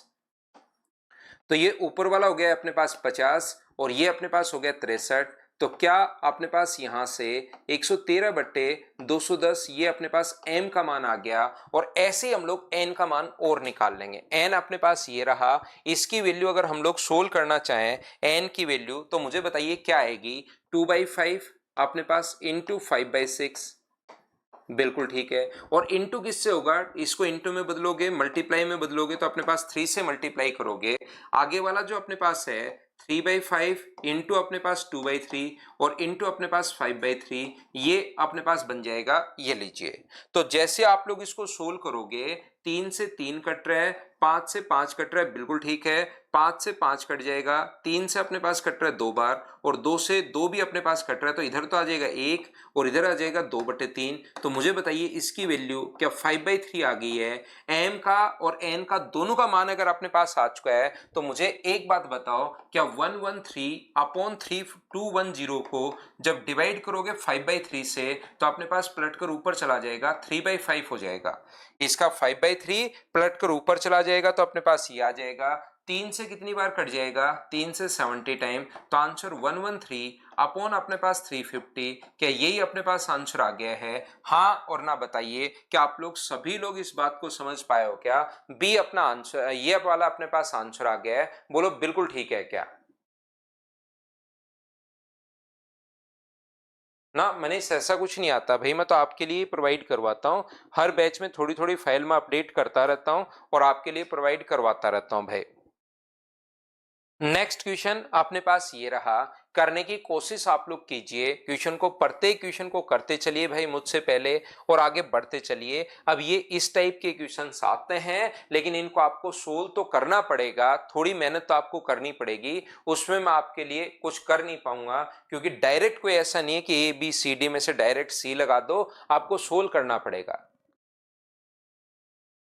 तो ये ऊपर वाला हो गया अपने पास 50, और ये अपने पास हो गया 63। तो क्या अपने पास यहां से 113 बट्टे 210 ये अपने पास m का मान आ गया, और ऐसे ही हम लोग n का मान और निकाल लेंगे। n अपने पास ये रहा, इसकी वैल्यू अगर हम लोग सोल्व करना चाहें n की वैल्यू, तो मुझे बताइए क्या आएगी। 2/5 अपने पास इंटू 5/6, बिल्कुल ठीक है। और इंटू किससे होगा, इसको इंटू में बदलोगे, मल्टीप्लाई में बदलोगे, तो अपने पास 3 से मल्टीप्लाई करोगे। आगे वाला जो अपने पास है 3/5 इंटू अपने पास 2/3 और इंटू अपने पास 5/3, ये अपने पास बन जाएगा, ये लीजिए। तो जैसे आप लोग इसको सोल्व करोगे, 3 से 3 कट रहा है, 5 से 5 कट रहा है, बिल्कुल ठीक है, 5 से 5 कट जाएगा, 3 से अपने पास कट रहा है 2 बार, और 2 से 2 भी अपने पास कट रहा है, तो इधर तो आ जाएगा 1 और इधर आ जाएगा 2/3। तो मुझे बताइए इसकी वैल्यू क्या 5/3 आ गई है। m का और n का दोनों का मान अगर अपने पास आ चुका है, तो मुझे एक बात बताओ, क्या 113/3210 को जब डिवाइड करोगे 5/3 से, तो अपने पास पलट कर ऊपर चला जाएगा, 3/5 हो जाएगा। इसका 5/3 पलट कर ऊपर चला जाएगा, तो अपने पास ये आ जाएगा। 3 से कितनी बार कट जाएगा, 3 से 70 टाइम, तो आंसर 113 अपॉन अपने पास 350। क्या यही अपने पास आंसर आ गया है? हाँ और ना बताइए, क्या आप लोग सभी लोग इस बात को समझ पाए हो क्या? बी अपना आंसर, ये वाला अपने पास आंसर आ गया है, बोलो बिल्कुल ठीक है क्या? ना मनीष, ऐसा कुछ नहीं आता भाई, मैं तो आपके लिए प्रोवाइड करवाता हूँ। हर बैच में थोड़ी थोड़ी फाइल में अपडेट करता रहता हूँ और आपके लिए प्रोवाइड करवाता रहता हूँ भाई। नेक्स्ट क्वेश्चन अपने पास ये रहा, करने की कोशिश आप लोग कीजिए, क्वेश्चन को प्रत्येक क्वेश्चन को करते चलिए भाई मुझसे पहले, और आगे बढ़ते चलिए। अब ये इस टाइप के क्वेश्चन आते हैं, लेकिन इनको आपको सोल्व तो करना पड़ेगा, थोड़ी मेहनत तो आपको करनी पड़ेगी। उसमें मैं आपके लिए कुछ कर नहीं पाऊंगा, क्योंकि डायरेक्ट कोई ऐसा नहीं है कि ए बी सी डी में से डायरेक्ट सी लगा दो, आपको सोल्व करना पड़ेगा।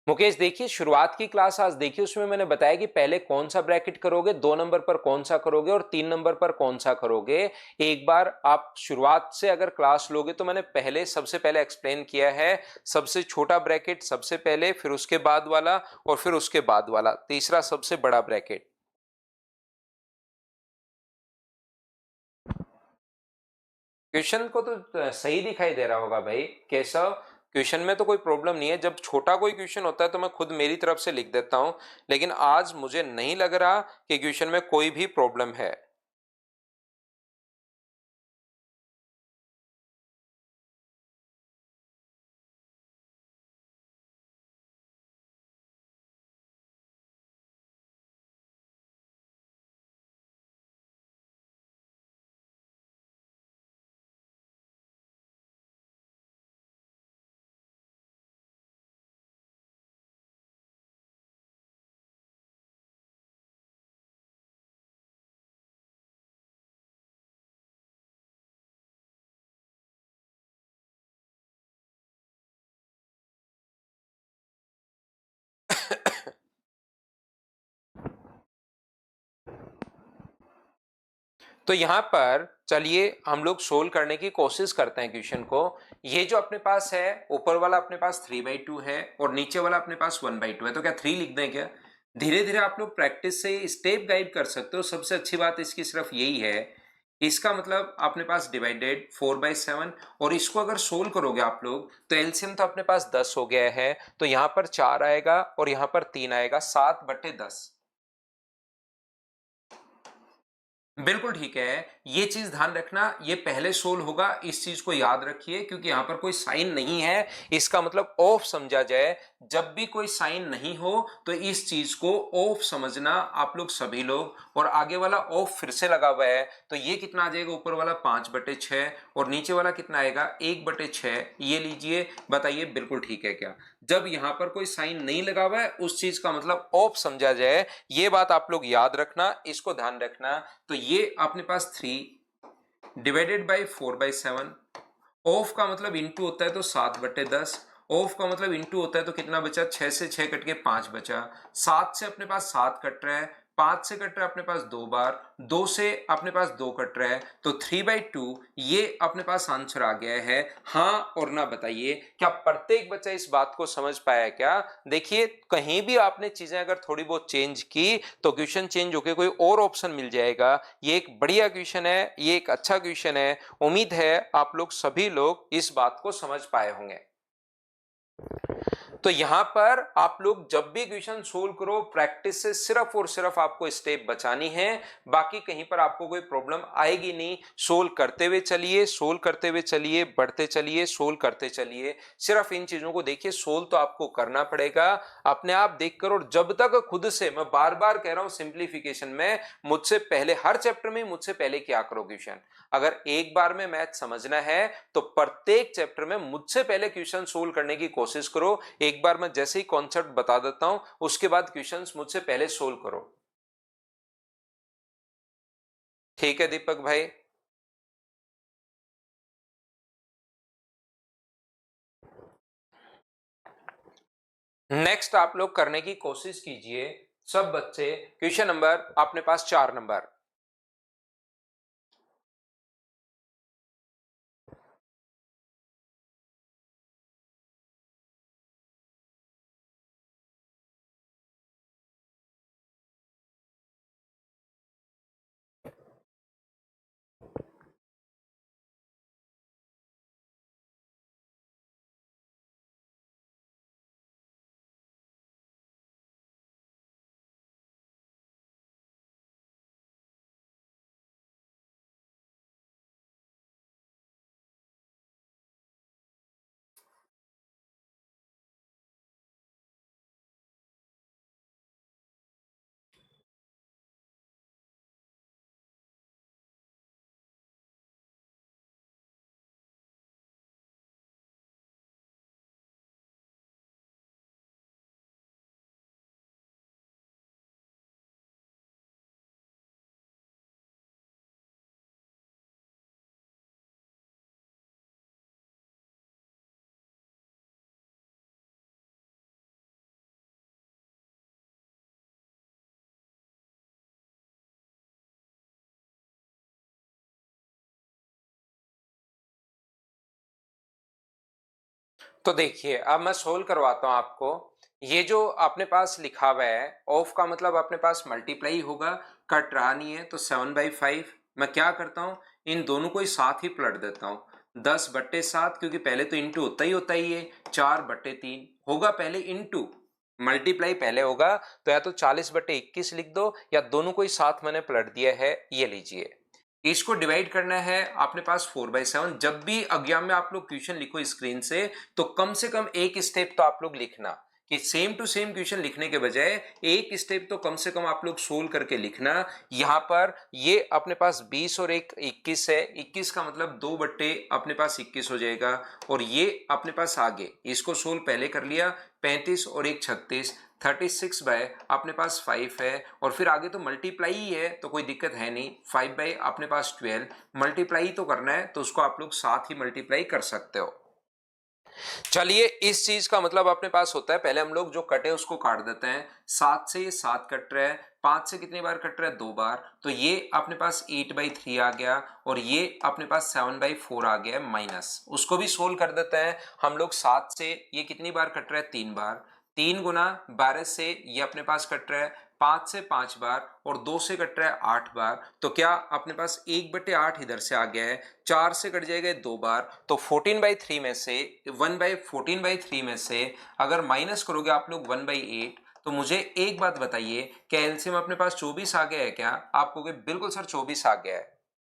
मुकेश देखिए, शुरुआत की क्लास आज देखिए, उसमें मैंने बताया कि पहले कौन सा ब्रैकेट करोगे, 2 नंबर पर कौन सा करोगे और 3 नंबर पर कौन सा करोगे। एक बार आप शुरुआत से अगर क्लास लोगे, तो मैंने पहले सबसे पहले एक्सप्लेन किया है, सबसे छोटा ब्रैकेट सबसे पहले, फिर उसके बाद वाला, और फिर उसके बाद वाला, तीसरा सबसे बड़ा ब्रैकेट। क्वेश्चन को तो सही दिखाई दे रहा होगा भाई केशव, क्वेश्चन में तो कोई प्रॉब्लम नहीं है। जब छोटा कोई क्वेश्चन होता है तो मैं खुद मेरी तरफ से लिख देता हूं, लेकिन आज मुझे नहीं लग रहा कि क्वेश्चन में कोई भी प्रॉब्लम है। तो यहां पर चलिए हम लोग सोल्व करने की कोशिश करते हैं क्वेश्चन को। ये जो अपने पास है, ऊपर वाला अपने पास 3/2 है और नीचे वाला अपने पास 1/2 है, तो क्या 3 लिख दें क्या? धीरे धीरे आप लोग प्रैक्टिस से स्टेप गाइड कर सकते हो। सबसे अच्छी बात इसकी सिर्फ यही है, इसका मतलब अपने पास डिवाइडेड 4/7, और इसको अगर सोल्व करोगे आप लोग, तो एलसीएम तो अपने पास 10 हो गया है, तो यहां पर 4 आएगा और यहां पर 3 आएगा, 7/10। बिल्कुल ठीक है, ये चीज ध्यान रखना, ये पहले सोल्व होगा, इस चीज को याद रखिए, क्योंकि यहां पर कोई साइन नहीं है, इसका मतलब ऑफ समझा जाए। जब भी कोई साइन नहीं हो, तो इस चीज को ऑफ समझना आप लोग सभी लोग। और आगे वाला ऑफ फिर से लगा हुआ है, तो ये कितना आ जाएगा, ऊपर वाला 5/6 और नीचे वाला कितना आएगा, 1/6। ये लीजिए, बताइए बिल्कुल ठीक है क्या? जब यहां पर कोई साइन नहीं लगा हुआ है, उस चीज का मतलब ऑफ समझा जाए, ये बात आप लोग याद रखना, इसको ध्यान रखना। तो ये अपने पास 3 डिवाइडेड बाई 4/7, ऑफ का मतलब इंटू होता है तो 7/10, ऑफ का मतलब इंटू होता है तो कितना बचा, 6 से 6 कट के 5 बचा, 7 से अपने पास 7 कट रहा है, 5 से कट रहा है अपने पास 2 बार, 2 से अपने पास 2 कट रहा है, तो 3/2 ये अपने पास आंसर आ गया है। हाँ और ना बताइए, क्या प्रत्येक बच्चा इस बात को समझ पाया क्या? देखिए, कहीं भी आपने चीजें अगर थोड़ी बहुत चेंज की तो क्वेश्चन चेंज होकर कोई और ऑप्शन मिल जाएगा। ये एक बढ़िया क्वेश्चन है, ये एक अच्छा क्वेश्चन है। उम्मीद है आप लोग सभी लोग इस बात को समझ पाए होंगे। तो यहां पर आप लोग जब भी क्वेश्चन सोल्व करो, प्रैक्टिस से सिर्फ और सिर्फ आपको स्टेप बचानी है, बाकी कहीं पर आपको कोई प्रॉब्लम आएगी नहीं। सोल्व करते हुए चलिए, सोल्व करते हुए चलिए, बढ़ते चलिए, सोल्व करते चलिए। सिर्फ इन चीजों को देखिए, सोल्व तो आपको करना पड़ेगा अपने आप देखकर। और जब तक खुद से, मैं बार बार कह रहा हूं सिंप्लीफिकेशन में, मुझसे पहले हर चैप्टर में मुझसे पहले क्या करो क्वेश्चन। अगर एक बार में मैथ समझना है तो प्रत्येक चैप्टर में मुझसे पहले क्वेश्चन सोल्व करने की कोशिश करो। एक बार मैं जैसे ही कॉन्सेप्ट बता देता हूं, उसके बाद क्वेश्चंस मुझसे पहले सोल्व करो। ठीक है दीपक भाई? नेक्स्ट आप लोग करने की कोशिश कीजिए सब बच्चे, क्वेश्चन नंबर अपने पास 4 नंबर। तो देखिए, अब मैं सोल्व करवाता हूं आपको। ये जो अपने पास लिखा हुआ है, ऑफ का मतलब अपने पास मल्टीप्लाई होगा, कट रहा नहीं है, तो 7/5। मैं क्या करता हूं, इन दोनों को ही साथ ही पलट देता हूं। 10/7, क्योंकि पहले तो इंटू होता ही है। 4/3 होगा पहले इंटू, मल्टीप्लाई पहले होगा, तो या तो 40/21 लिख दो, या दोनों को ही साथ मैंने पलट दिया है, ये लीजिए। इसको डिवाइड करना है अपने पास 4/7। जब भी एग्जाम में आप लोग क्वेश्चन लिखो स्क्रीन से कम एक स्टेप तो आप लोग लिखना, कि सेम टू सेम क्वेश्चन लिखने के बजाय एक स्टेप तो कम से कम आप लोग सोल्व करके लिखना। यहां पर ये अपने पास 20 और एक 21 है, 21 का मतलब 2 अपने पास 21 हो जाएगा। और ये अपने पास आगे इसको सोल्व पहले कर लिया, 35 और एक 36, 36 अपने पास 5 है। और फिर आगे तो मल्टीप्लाई ही है, तो कोई दिक्कत है नहीं। 5 अपने पास 12, मल्टीप्लाई तो करना है, तो उसको आप लोग साथ ही मल्टीप्लाई कर सकते हो। चलिए, इस चीज का मतलब अपने पास होता है, पहले हम लोग जो कटे उसको काट देते हैं। 7 से ये 7 कट रहा है, 5 से कितनी बार कट रहा है, 2 बार, तो ये अपने पास 8/3 आ गया। और ये अपने पास 7/4 आ गया माइनस, उसको भी सोल्व कर देते हैं हम लोग। 7 से ये कितनी बार कट रहा है, 3 बार, 3 गुना 12 से ये अपने पास कट रहा है 5 से 5 बार, और 2 से कट रहा है 8 बार। तो क्या अपने पास 1/8 इधर से आ गया है, 4 से कट जाएगा 2 बार, तो 14/3 में से 14/3 में से अगर माइनस करोगे आप लोग 1/8, तो मुझे एक बात बताइए, क्या एलसीएम अपने पास 24 आ गया है क्या? आपको बिल्कुल सर 24 आ गया है।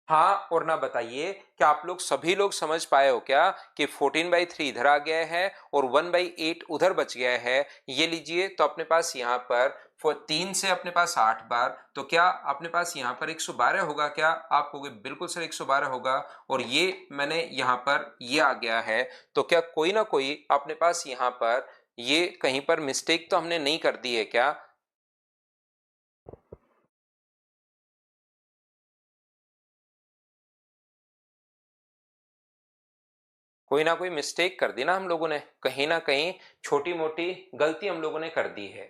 हाँ और ना बताइए, क्या आप लोग सभी लोग समझ पाए हो क्या कि 14/3 इधर आ गया है और 1/8 उधर बच गया है? ये लीजिए, तो अपने पास यहाँ पर 3 से अपने पास 8 बार, तो क्या अपने पास यहाँ पर 112 होगा क्या? आप कहोगे बिल्कुल सर 112 होगा। और ये मैंने यहाँ पर ये आ गया है, तो क्या कोई ना कोई अपने पास यहाँ पर ये कहीं पर मिस्टेक तो हमने नहीं कर दी है क्या? कोई ना कोई मिस्टेक कर दी ना हम लोगों ने, कहीं ना कहीं छोटी मोटी गलती हम लोगों ने कर दी है।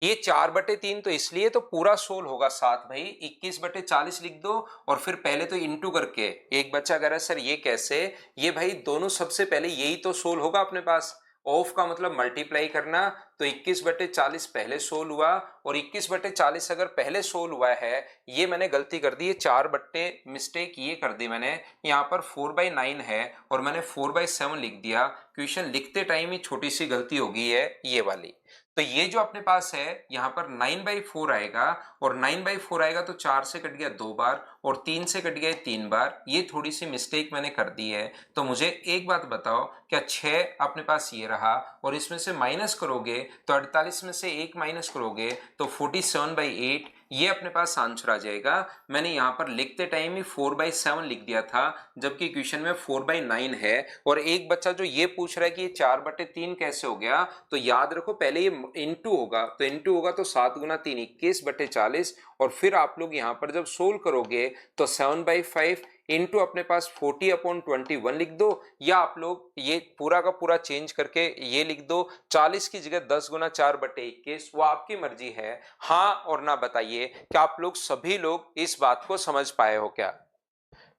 ये 4/3 तो इसलिए तो पूरा 16 होगा 7 भाई, 21/40 लिख दो और फिर पहले तो इंटू करके। एक बच्चा कह रहा है सर ये कैसे, ये भाई दोनों सबसे पहले यही तो 16 होगा अपने पास, ऑफ का मतलब मल्टीप्लाई करना, तो 21/40 पहले 16 हुआ और 21/40 अगर पहले 16 हुआ है, ये मैंने गलती कर दी है, 4 बट्टे मिस्टेक ये कर दी मैंने, यहाँ पर 4/9 है और मैंने 4/7 लिख दिया, क्वेश्चन लिखते टाइम ही छोटी सी गलती हो गई है ये वाली। तो ये जो अपने पास है यहाँ पर 9/4 आएगा और 9/4 आएगा तो 4 से कट गया 2 बार और 3 से कट गया 3 बार, ये थोड़ी सी मिस्टेक मैंने कर दी है। तो मुझे एक बात बताओ, क्या 6 अपने पास ये रहा और इसमें से माइनस करोगे तो 48 में से 1 माइनस करोगे तो 47/8, ये अपने पास आंसर आ जाएगा। मैंने यहाँ पर लिखते टाइम ही 4/7 लिख दिया था जबकि क्वेश्चन में 4/9 है। और एक बच्चा जो ये पूछ रहा है कि ये 4/3 कैसे हो गया, तो याद रखो पहले ये इंटू होगा, तो इंटू होगा तो 7 गुना 3 21/40 और फिर आप लोग यहाँ पर जब सोल्व करोगे तो 7/5 इंटू अपने पास 40/21 लिख दो, या आप लोग ये पूरा का पूरा चेंज करके ये लिख दो 40 की जगह 10 गुना 4/21, वो आपकी मर्जी है। हाँ और ना बताइए कि आप लोग सभी लोग इस बात को समझ पाए हो क्या।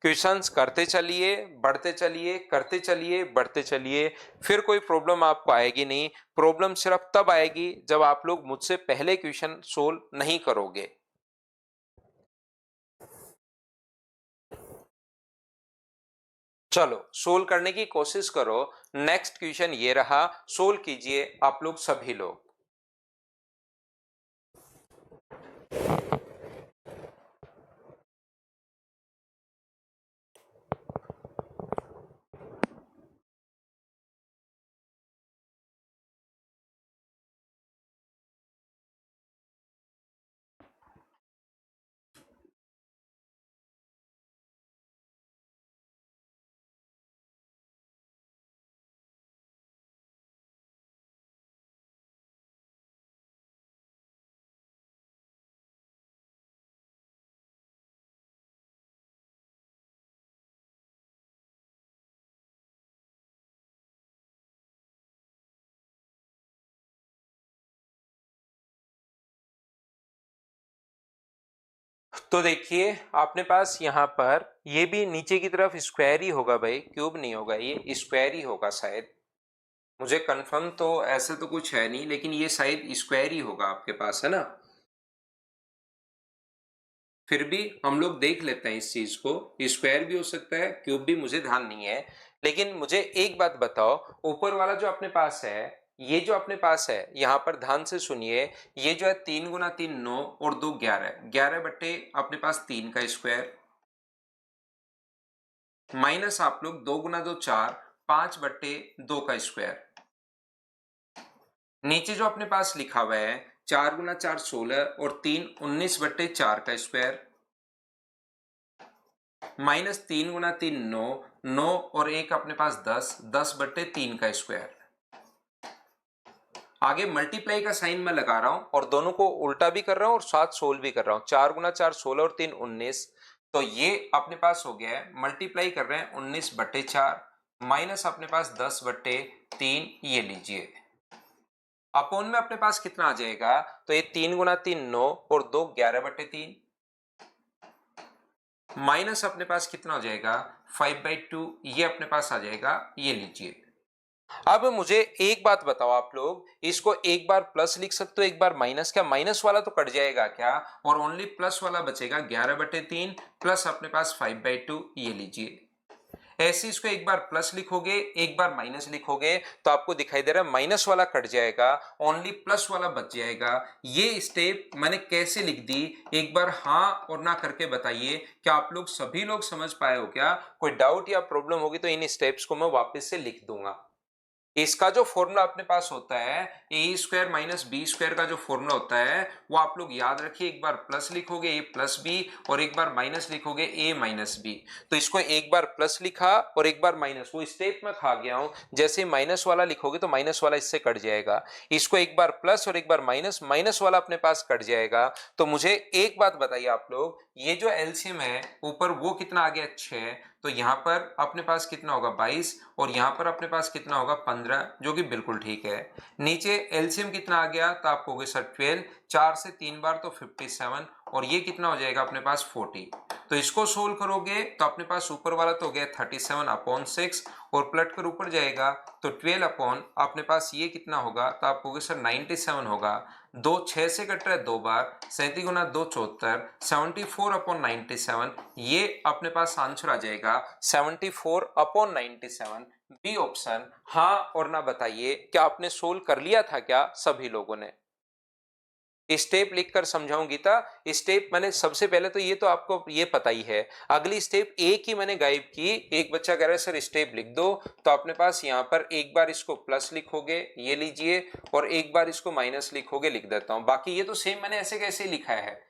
क्वेश्चंस करते चलिए, बढ़ते चलिए, करते चलिए, बढ़ते चलिए, फिर कोई प्रॉब्लम आपको आएगी नहीं। प्रॉब्लम सिर्फ तब आएगी जब आप लोग मुझसे पहले क्वेश्चन सोल्व नहीं करोगे। चलो सोल्व करने की कोशिश करो। नेक्स्ट क्वेश्चन ये रहा, सोल्व कीजिए आप लोग सभी लोग। तो देखिए आपने पास यहाँ पर ये भी नीचे की तरफ स्क्वायर ही होगा भाई, क्यूब नहीं होगा, ये स्क्वायर ही होगा शायद, मुझे कंफर्म तो ऐसे तो कुछ है नहीं, लेकिन ये शायद स्क्वायर ही होगा आपके पास, है ना। फिर भी हम लोग देख लेते हैं इस चीज को, स्क्वायर भी हो सकता है, क्यूब भी, मुझे ध्यान नहीं है। लेकिन मुझे एक बात बताओ, ऊपर वाला जो अपने पास है, ये जो अपने पास है यहाँ पर ध्यान से सुनिए, ये जो है 3 गुना 3 9 और 2 11, 11 अपने पास 3 का स्क्वायर, माइनस आप लोग 2 गुना 2 4, 5/2 का स्क्वायर, नीचे जो अपने पास लिखा हुआ है 4 गुना 4 16 और 3 19/4 का स्क्वायर, माइनस 3 गुना 3 9, 9 और 1 अपने पास 10, 10/3 का स्क्वायर। आगे मल्टीप्लाई का साइन मैं लगा रहा हूं और दोनों को उल्टा भी कर रहा हूं और साथ सोल्व भी कर रहा हूं। 4 गुना 4 16 और 3 19, तो ये अपने पास हो गया है, मल्टीप्लाई कर रहे हैं 19/4 माइनस अपने पास 10/3, ये लीजिए अपोन में अपने पास कितना आ जाएगा, तो ये 3 गुना 3 9 और 2 11/3 माइनस अपने पास कितना हो जाएगा 5/2, ये अपने पास आ जाएगा, ये लीजिए। अब मुझे एक बात बताओ आप लोग, इसको एक बार प्लस लिख सकते हो एक बार माइनस, क्या माइनस वाला तो कट जाएगा क्या और ओनली प्लस वाला बचेगा 11/3 प्लस अपने पास 5/2, ये लीजिए। ऐसे इसको एक बार प्लस लिखोगे एक बार माइनस लिखोगे तो आपको दिखाई दे रहा है माइनस वाला कट जाएगा, ओनली प्लस वाला बच जाएगा। ये स्टेप मैंने कैसे लिख दी, एक बार हाँ और ना करके बताइए, क्या आप लोग सभी लोग समझ पाए हो क्या। कोई डाउट या प्रॉब्लम होगी तो इन स्टेप्स को मैं वापस से लिख दूंगा। इसका जो फॉर्मूला अपने पास होता है ए स्क्वायर माइनस बी स्क्वायर का जो फॉर्मूला होता है वो आप लोग याद रखिए, एक बार प्लस लिखोगे ए प्लस बी और एक बार माइनस लिखोगे ए माइनस बी। तो इसको एक बार प्लस लिखा और एक बार माइनस, वो स्टेप में खा गया हूं, जैसे माइनस वाला लिखोगे तो माइनस वाला इससे कट जाएगा, इसको एक बार प्लस और एक बार माइनस, माइनस वाला अपने पास कट जाएगा। तो मुझे एक बात बताइए आप लोग, ये जो एलसीएम है ऊपर वो कितना आ गया 6, तो यहाँ पर अपने पास कितना होगा 22 और यहाँ पर अपने पास कितना होगा 15, जो कि बिल्कुल ठीक है। नीचे एलसीएम कितना आ गया, तो आपको होगा सर 12, 4 से 3 बार तो 57 और ये कितना हो जाएगा अपने पास 40। तो इसको सोल्व करोगे तो अपने पास ऊपर वाला तो हो गया 37/6 और पलट कर ऊपर जाएगा तो 12 अपॉन अपने पास ये कितना होगा, तो आपको होगा सर 97 होगा। 2 6 से कट रहा है 2 बार, 37 गुना 2 74, 74/97, ये अपने पास आंसर आ जाएगा 74/97। B option. हाँ और ना बताइए क्या आपने सोल्व कर लिया था क्या सभी लोगों ने? स्टेप लिखकर समझाऊं गीता। स्टेप मैंने सबसे पहले तो ये तो आपको ये पता ही है, अगली स्टेप एक ही मैंने गायब की। एक बच्चा कह रहा है सर स्टेप लिख दो, तो अपने पास यहाँ पर एक बार इसको प्लस लिखोगे, ये लीजिए, और एक बार इसको माइनस लिखोगे, लिख देता हूं। बाकी ये तो सेम मैंने ऐसे कैसे लिखा है,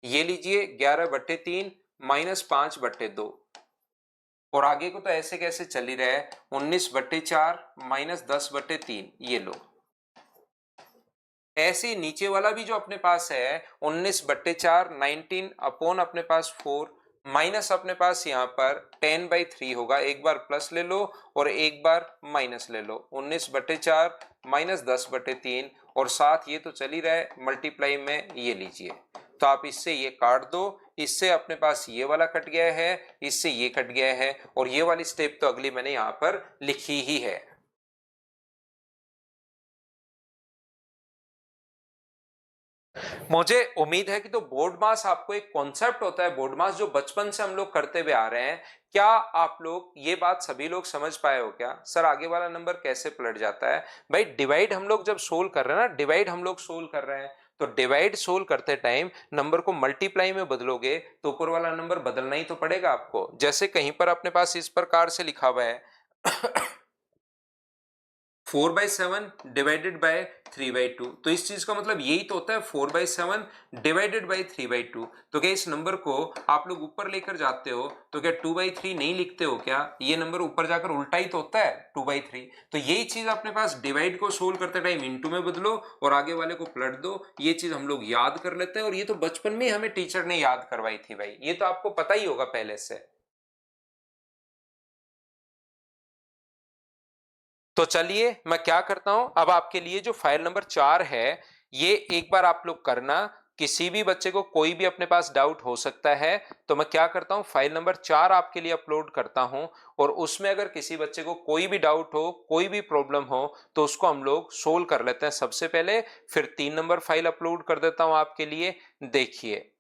ये लीजिए 11/3 -5/2 और आगे को तो ऐसे कैसे चल ही रहा है 19/4 -10/3, ये लो। ऐसे नीचे वाला भी जो अपने पास है 19/4 19 अपॉन अपने पास 4 माइनस अपने पास यहाँ पर 10/3 होगा, एक बार प्लस ले लो और एक बार माइनस ले लो, 19/4 -10/3 और साथ ये तो चल ही रहा है मल्टीप्लाई में, ये लीजिए। तो आप इससे ये काट दो, इससे अपने पास ये वाला कट गया है, इससे ये कट गया है और ये वाली स्टेप तो अगली मैंने यहाँ पर लिखी ही है। मुझे उम्मीद है कि तो बोर्ड मास आपको एक कॉन्सेप्ट होता है, बोर्ड मास जो बचपन से हम लोग करते हुए आ रहे हैं, क्या आप लोग ये बात सभी लोग समझ पाए हो क्या? सर आगे वाला नंबर कैसे पलट जाता है? भाई डिवाइड हम लोग जब सोल्व कर रहे हैं ना, डिवाइड हम लोग सोल्व कर रहे हैं, तो डिवाइड सोल्व करते टाइम नंबर को मल्टीप्लाई में बदलोगे तो ऊपर वाला नंबर बदलना ही तो पड़ेगा आपको। जैसे कहीं पर अपने पास इस प्रकार से लिखा हुआ है 4/7 डिवाइडेड बाय 3/2, तो इस चीज का मतलब यही तो होता है 4/7 डिवाइडेड बाय 3/2। तो क्या इस नंबर को आप लोग ऊपर लेकर जाते हो तो क्या 2/3 नहीं लिखते हो क्या? ये नंबर ऊपर जाकर उल्टा ही तो होता है 2/3। तो यही चीज अपने पास डिवाइड को सोल्व करते टाइम इनटू में बदलो और आगे वाले को पलट दो, ये चीज हम लोग याद कर लेते हैं और ये तो बचपन में हमें टीचर ने याद करवाई थी भाई, ये तो आपको पता ही होगा पहले से। तो चलिए मैं क्या करता हूं, अब आपके लिए जो फाइल नंबर 4 है ये एक बार आप लोग करना। किसी भी बच्चे को कोई भी अपने पास डाउट हो सकता है, तो मैं क्या करता हूं फाइल नंबर 4 आपके लिए अपलोड करता हूं और उसमें अगर किसी बच्चे को कोई भी डाउट हो, कोई भी प्रॉब्लम हो, तो उसको हम लोग सोल्व कर लेते हैं सबसे पहले, फिर 3 नंबर फाइल अपलोड कर देता हूं आपके लिए। देखिए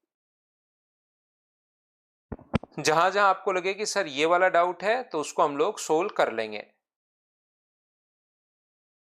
जहां जहां आपको लगे कि सर ये वाला डाउट है तो उसको हम लोग सोल्व कर लेंगे।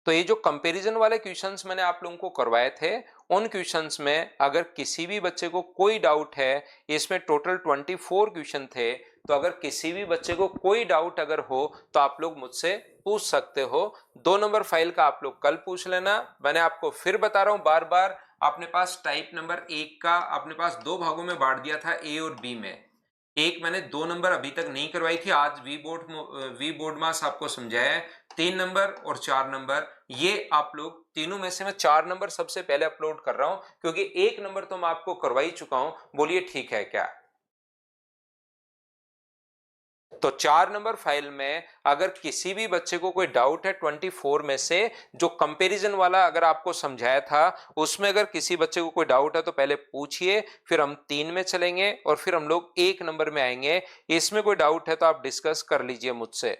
तो ये जो कंपैरिजन वाले क्वेश्चंस मैंने आप लोगों को करवाए थे, उन क्वेश्चंस में अगर किसी भी बच्चे को कोई डाउट है, इसमें टोटल 24 क्वेश्चन थे, तो अगर किसी भी बच्चे को कोई डाउट अगर हो तो आप लोग मुझसे पूछ सकते हो। 2 नंबर फाइल का आप लोग कल पूछ लेना। मैंने आपको फिर बता रहा हूं बार बार, अपने पास टाइप नंबर 1 का अपने पास 2 भागों में बांट दिया था, ए और बी में। एक मैंने 2 नंबर अभी तक नहीं करवाई थी, आज वी बोर्ड मास आपको समझाया है। 3 नंबर और 4 नंबर, ये आप लोग तीनों में से मैं 4 नंबर सबसे पहले अपलोड कर रहा हूं क्योंकि 1 नंबर तो मैं आपको करवा ही चुका हूं। बोलिए ठीक है क्या? तो 4 नंबर फाइल में अगर किसी भी बच्चे को कोई डाउट है 24 में से, जो कंपैरिजन वाला अगर आपको समझाया था उसमें अगर किसी बच्चे को कोई डाउट है तो पहले पूछिए, फिर हम 3 में चलेंगे और फिर हम लोग 1 नंबर में आएंगे। इसमें कोई डाउट है तो आप डिस्कस कर लीजिए मुझसे।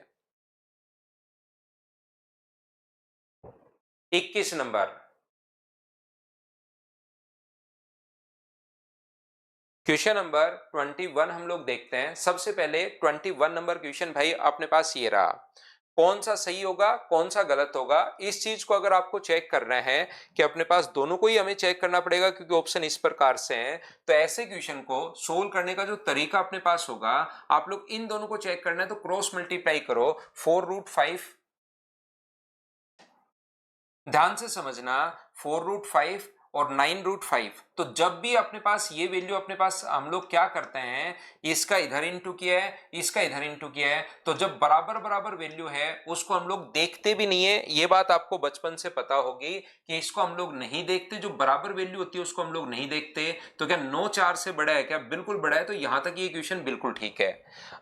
21 नंबर क्वेश्चन नंबर 21 हम लोग देखते हैं। सबसे पहले 21 नंबर क्वेश्चन भाई अपने पास ये रहा, कौन सा सही होगा कौन सा गलत होगा, इस चीज को अगर आपको चेक करना है कि अपने पास दोनों को ही हमें चेक करना पड़ेगा क्योंकि ऑप्शन इस प्रकार से हैं, तो ऐसे क्वेश्चन को सोल्व करने का जो तरीका अपने पास होगा, आप लोग इन दोनों को चेक करना है तो क्रॉस मल्टीप्लाई करो 4√5, ध्यान से समझना, 4√5 और 9√5। तो जब भी अपने पास ये वैल्यू अपने पास हम लोग क्या करते हैं, इसका इधर इंटू किया है, इसका इधर इंटू किया है, तो जब बराबर बराबर वैल्यू है उसको हम लोग देखते भी नहीं है। ये बात आपको बचपन से पता होगी कि इसको हम लोग नहीं देखते, जो बराबर वैल्यू होती है उसको हम लोग नहीं देखते। तो क्या 9 4 से बड़ा है क्या? बिल्कुल बड़ा है। तो यहां तक ये इक्वेशन बिल्कुल ठीक है।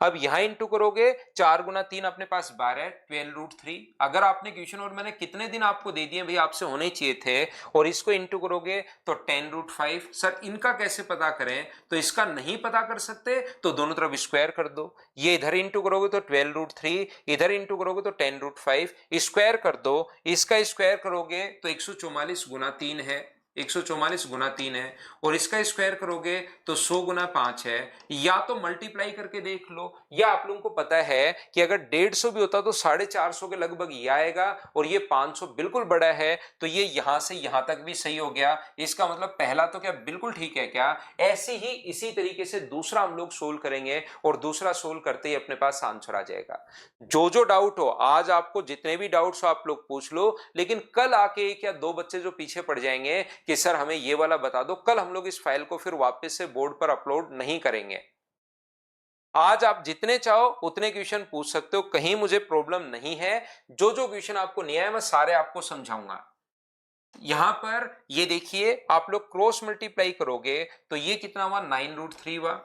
अब यहां इंटू करोगे, 4 गुना 3 अपने पास 12, 12√3। अगर आपने क्वेश्चन और मैंने कितने दिन आपको दे दिए भाई, आपसे होने चाहिए थे, और इसको इंटू करोगे तो 10√5। सर इनका कैसे पता करें? तो इसका नहीं पता कर सकते तो दोनों तरफ स्क्वायर कर दो। ये इधर इंटू करोगे तो 12√3, इधर इंटू करोगे तो 10√5, स्क्वायर कर दो। इसका स्क्वायर करोगे तो 144 गुना 3 है, 144 गुना 3 है, और इसका स्क्वायर करोगे तो 100 गुना 5 है। या तो मल्टीप्लाई करके देख लो, या आप लोगों को पता है कि अगर 150 भी होता तो 450 के लगभग ये आएगा, और ये 500 बिल्कुल बड़ा है, तो ये यहां से यहां तक भी सही हो गया। इसका मतलब पहला तो क्या बिल्कुल ठीक है क्या? ऐसे ही इसी तरीके से दूसरा हम लोग सोल्व करेंगे, और दूसरा सोल्व करते ही अपने पास आंसर आ जाएगा। जो डाउट हो, आज आपको जितने भी डाउट्स हो आप लोग पूछ लो, लेकिन कल आके एक या दो बच्चे जो पीछे पड़ जाएंगे कि सर हमें ये वाला बता दो, कल हम लोग इस फाइल को फिर वापस से बोर्ड पर अपलोड नहीं करेंगे। आज आप जितने चाहो उतने क्वेश्चन पूछ सकते हो, कहीं मुझे प्रॉब्लम नहीं है। जो क्वेश्चन आपको नहीं आया मैं सारे आपको समझाऊंगा। यहां पर ये देखिए, आप लोग क्रॉस मल्टीप्लाई करोगे तो ये कितना हुआ? 9√3 हुआ,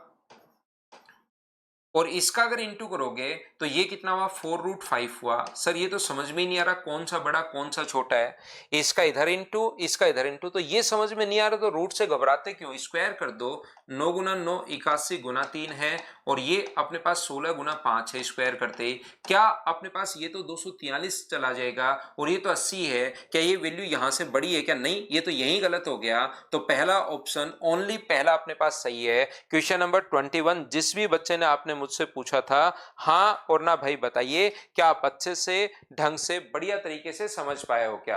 और इसका अगर इंटू करोगे तो ये कितना हुआ? 4√5 हुआ। सर ये तो समझ में ही नहीं आ रहा कौन सा बड़ा कौन सा छोटा है। इसका इधर इंटू, इसका इधर इंटू, तो ये समझ में नहीं आ रहा तो रूट से घबराते क्यों? स्क्वायर कर दो। 9 गुना 9 81 गुना 3 है, और ये अपने पास 16 गुना 5 है। स्क्वायर करते क्या अपने पास ये तो 243 चला जाएगा, और ये तो 80 है। क्या ये वैल्यू यहां से बड़ी है क्या? नहीं, ये तो यही गलत हो गया। तो पहला ऑप्शन ओनली पहला अपने पास सही है। क्वेश्चन नंबर 21 जिस भी बच्चे ने आपने मुझसे पूछा था, हाँ और ना भाई बताइए, क्या आप अच्छे से ढंग से बढ़िया तरीके से समझ पाए हो क्या?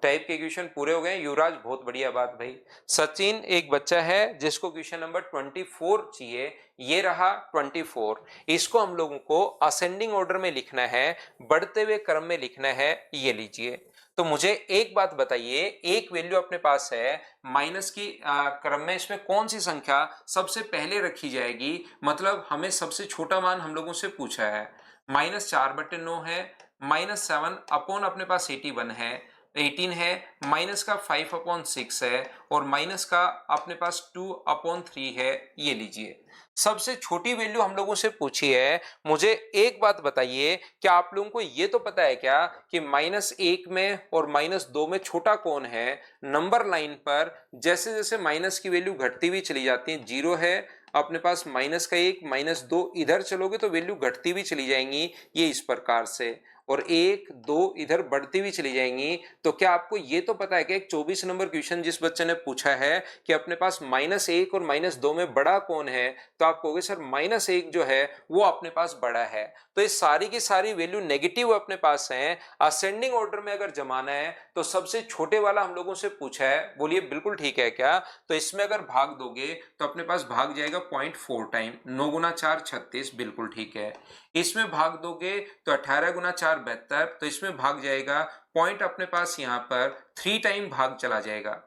टाइप के क्वेश्चन पूरे हो गए। युवराज बहुत बढ़िया बात भाई। सचिन एक बच्चा है जिसको क्वेश्चन नंबर 24 चाहिए, ये रहा 24। इसको हम लोगों को असेंडिंग ऑर्डर में लिखना है, बढ़ते हुए क्रम में लिखना है। ये लीजिए, तो मुझे एक बात बताइए, एक वैल्यू अपने पास है माइनस की क्रम में, इसमें कौन सी संख्या सबसे पहले रखी जाएगी? मतलब हमें सबसे छोटा मान हम लोगों से पूछा है। -4/9 है, -7 अपॉन अपने पास 81 है, 18 है, माइनस का 5/6 है, और माइनस का अपने पास 2/3 है। ये लीजिए, सबसे छोटी वैल्यू हम लोगों से पूछी है। मुझे एक बात बताइए, क्या आप लोगों को ये तो पता है क्या कि -1 में और -2 में छोटा कौन है? नंबर लाइन पर जैसे जैसे माइनस की वैल्यू घटती हुई चली जाती है, 0 है अपने पास, -1 -2 इधर चलोगे तो वैल्यू घटती हुई चली जाएंगी, ये इस प्रकार से, और 1 2 इधर बढ़ती हुई चली जाएंगी। तो क्या आपको ये तो पता है कि एक 24 नंबर क्वेश्चन जिस बच्चे ने पूछा है कि अपने पास -1 और -2 में बड़ा कौन है, तो आप कहोगे सर -1 जो है वो अपने पास बड़ा है। तो ये सारी की सारी वैल्यू नेगेटिव अपने पास है। असेंडिंग ऑर्डर में अगर जमाना है तो सबसे छोटे वाला हम लोगों से पूछा है, बोलिए बिल्कुल ठीक है क्या? तो इसमें अगर भाग दोगे तो अपने पास भाग जाएगा 0.4 टाइम, 9 गुना 4 36, बिल्कुल ठीक है। इसमें भाग दोगे तो 18 गुना 4 72, तो इसमें भाग जाएगा पॉइंट अपने पास यहां पर 3 टाइम भाग चला जाएगा।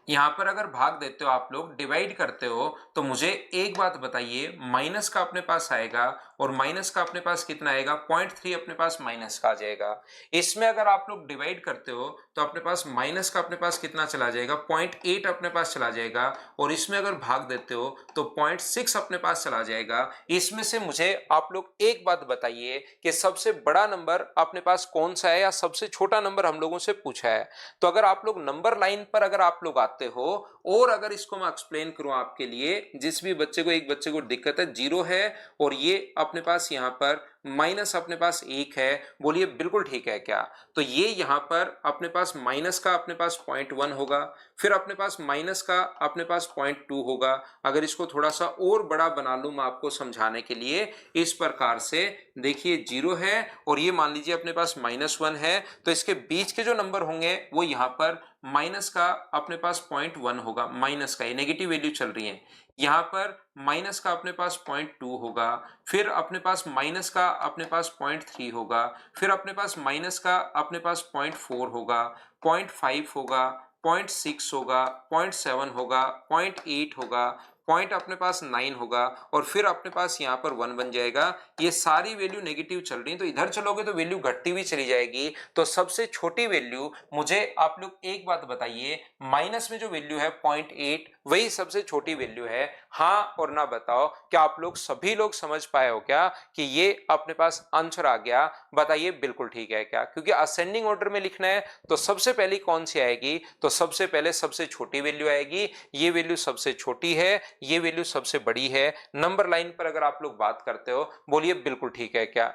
यहां पर अगर भाग देते हो आप लोग, डिवाइड करते हो, तो मुझे एक बात बताइए, माइनस का अपने पास आएगा, और माइनस का अपने पास कितना आएगा? 0.3 अपने पास माइनस का आ जाएगा। इसमें अगर आप लोग डिवाइड करते हो तो अपने पास माइनस का अपने पास कितना चला जाएगा? 0.8 अपने पास चला जाएगा, और इसमें अगर भाग देते हो तो 0.6 अपने पास चला जाएगा। इसमें से मुझे आप लोग एक बात बताइए कि सबसे बड़ा नंबर अपने पास कौन सा है, या सबसे छोटा नंबर हम लोगों से पूछा है। तो अगर आप लोग नंबर लाइन पर अगर आप लोग आते हो, और अगर इसको मैं एक्सप्लेन करूं आपके लिए, जिस भी बच्चे को, एक बच्चे को दिक्कत है, 0 है और ये अपने पास यहां पर माइनस अपने पास 1 है, बोलिए बिल्कुल ठीक है क्या? तो ये यहां पर अपने पास माइनस का अपने पास 0.1 होगा, फिर अपने पास माइनस का अपने पास 0.2 होगा। अगर इसको थोड़ा सा और बड़ा बना लूं मैं आपको समझाने के लिए, इस प्रकार से देखिए, 0 है और ये मान लीजिए अपने पास -1 है, तो इसके बीच के जो नंबर होंगे वो यहां पर माइनस का अपने पास 0.1 होगा, माइनस का, ये नेगेटिव वैल्यू चल रही है। यहां पर माइनस का अपने पास 0.2 होगा, फिर अपने पास माइनस का अपने पास 0.3 होगा, फिर अपने पास माइनस का अपने पास 0.4 होगा, 0.5 होगा, 0.6 होगा, 0.7 होगा, 0.8 होगा, पॉइंट अपने पास 9 होगा और फिर अपने पास यहाँ पर 1 बन जाएगा। ये सारी वैल्यू नेगेटिव चल रही है, तो इधर चलोगे तो वैल्यू घटती हुई चली जाएगी। तो सबसे छोटी वैल्यू, मुझे आप लोग एक बात बताइए, माइनस में जो वैल्यू है 0.8 वही सबसे छोटी वैल्यू है। हाँ और ना बताओ, क्या आप लोग सभी लोग समझ पाए हो क्या कि ये अपने पास आंसर आ गया? बताइए बिल्कुल ठीक है क्या? क्योंकि असेंडिंग ऑर्डर में लिखना है तो सबसे पहली कौन सी आएगी? तो सबसे पहले सबसे छोटी वैल्यू आएगी। ये वैल्यू सबसे छोटी है, ये वैल्यू सबसे बड़ी है। नंबर लाइन पर अगर आप लोग बात करते हो, बोलिए बिल्कुल ठीक है क्या?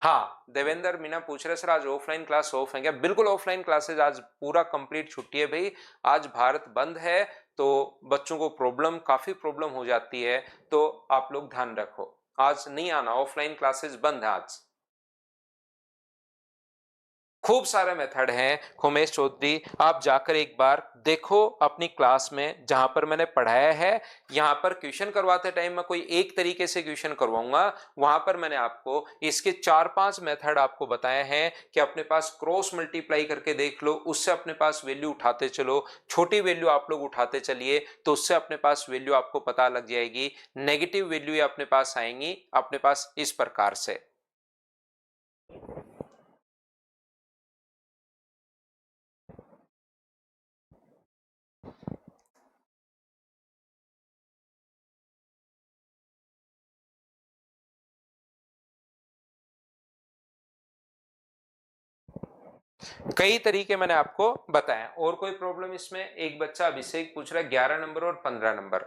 हाँ, देवेंद्र मीना पूछ रहे सर आज ऑफलाइन क्लास ऑफ है क्या? बिल्कुल ऑफलाइन क्लासेज आज पूरा कंप्लीट छुट्टी है भाई। आज भारत बंद है तो बच्चों को काफी प्रॉब्लम हो जाती है, तो आप लोग ध्यान रखो, आज नहीं आना, ऑफलाइन क्लासेस बंद है आज। खूब सारे मेथड हैं खोमेश चौधरी, आप जाकर एक बार देखो अपनी क्लास में जहां पर मैंने पढ़ाया है। यहां पर क्वेश्चन करवाते टाइम मैं कोई एक तरीके से क्वेश्चन करवाऊंगा, वहां पर मैंने आपको इसके 4-5 मेथड आपको बताए हैं कि अपने पास क्रॉस मल्टीप्लाई करके देख लो, उससे अपने पास वैल्यू उठाते चलो, छोटी वैल्यू आप लोग उठाते चलिए तो उससे अपने पास वैल्यू आपको पता लग जाएगी। नेगेटिव वैल्यू अपने पास आएंगी अपने पास इस प्रकार से। कई तरीके मैंने आपको बताए। और कोई प्रॉब्लम इसमें? एक बच्चा अभिषेक पूछ रहा है 11 नंबर और 15 नंबर।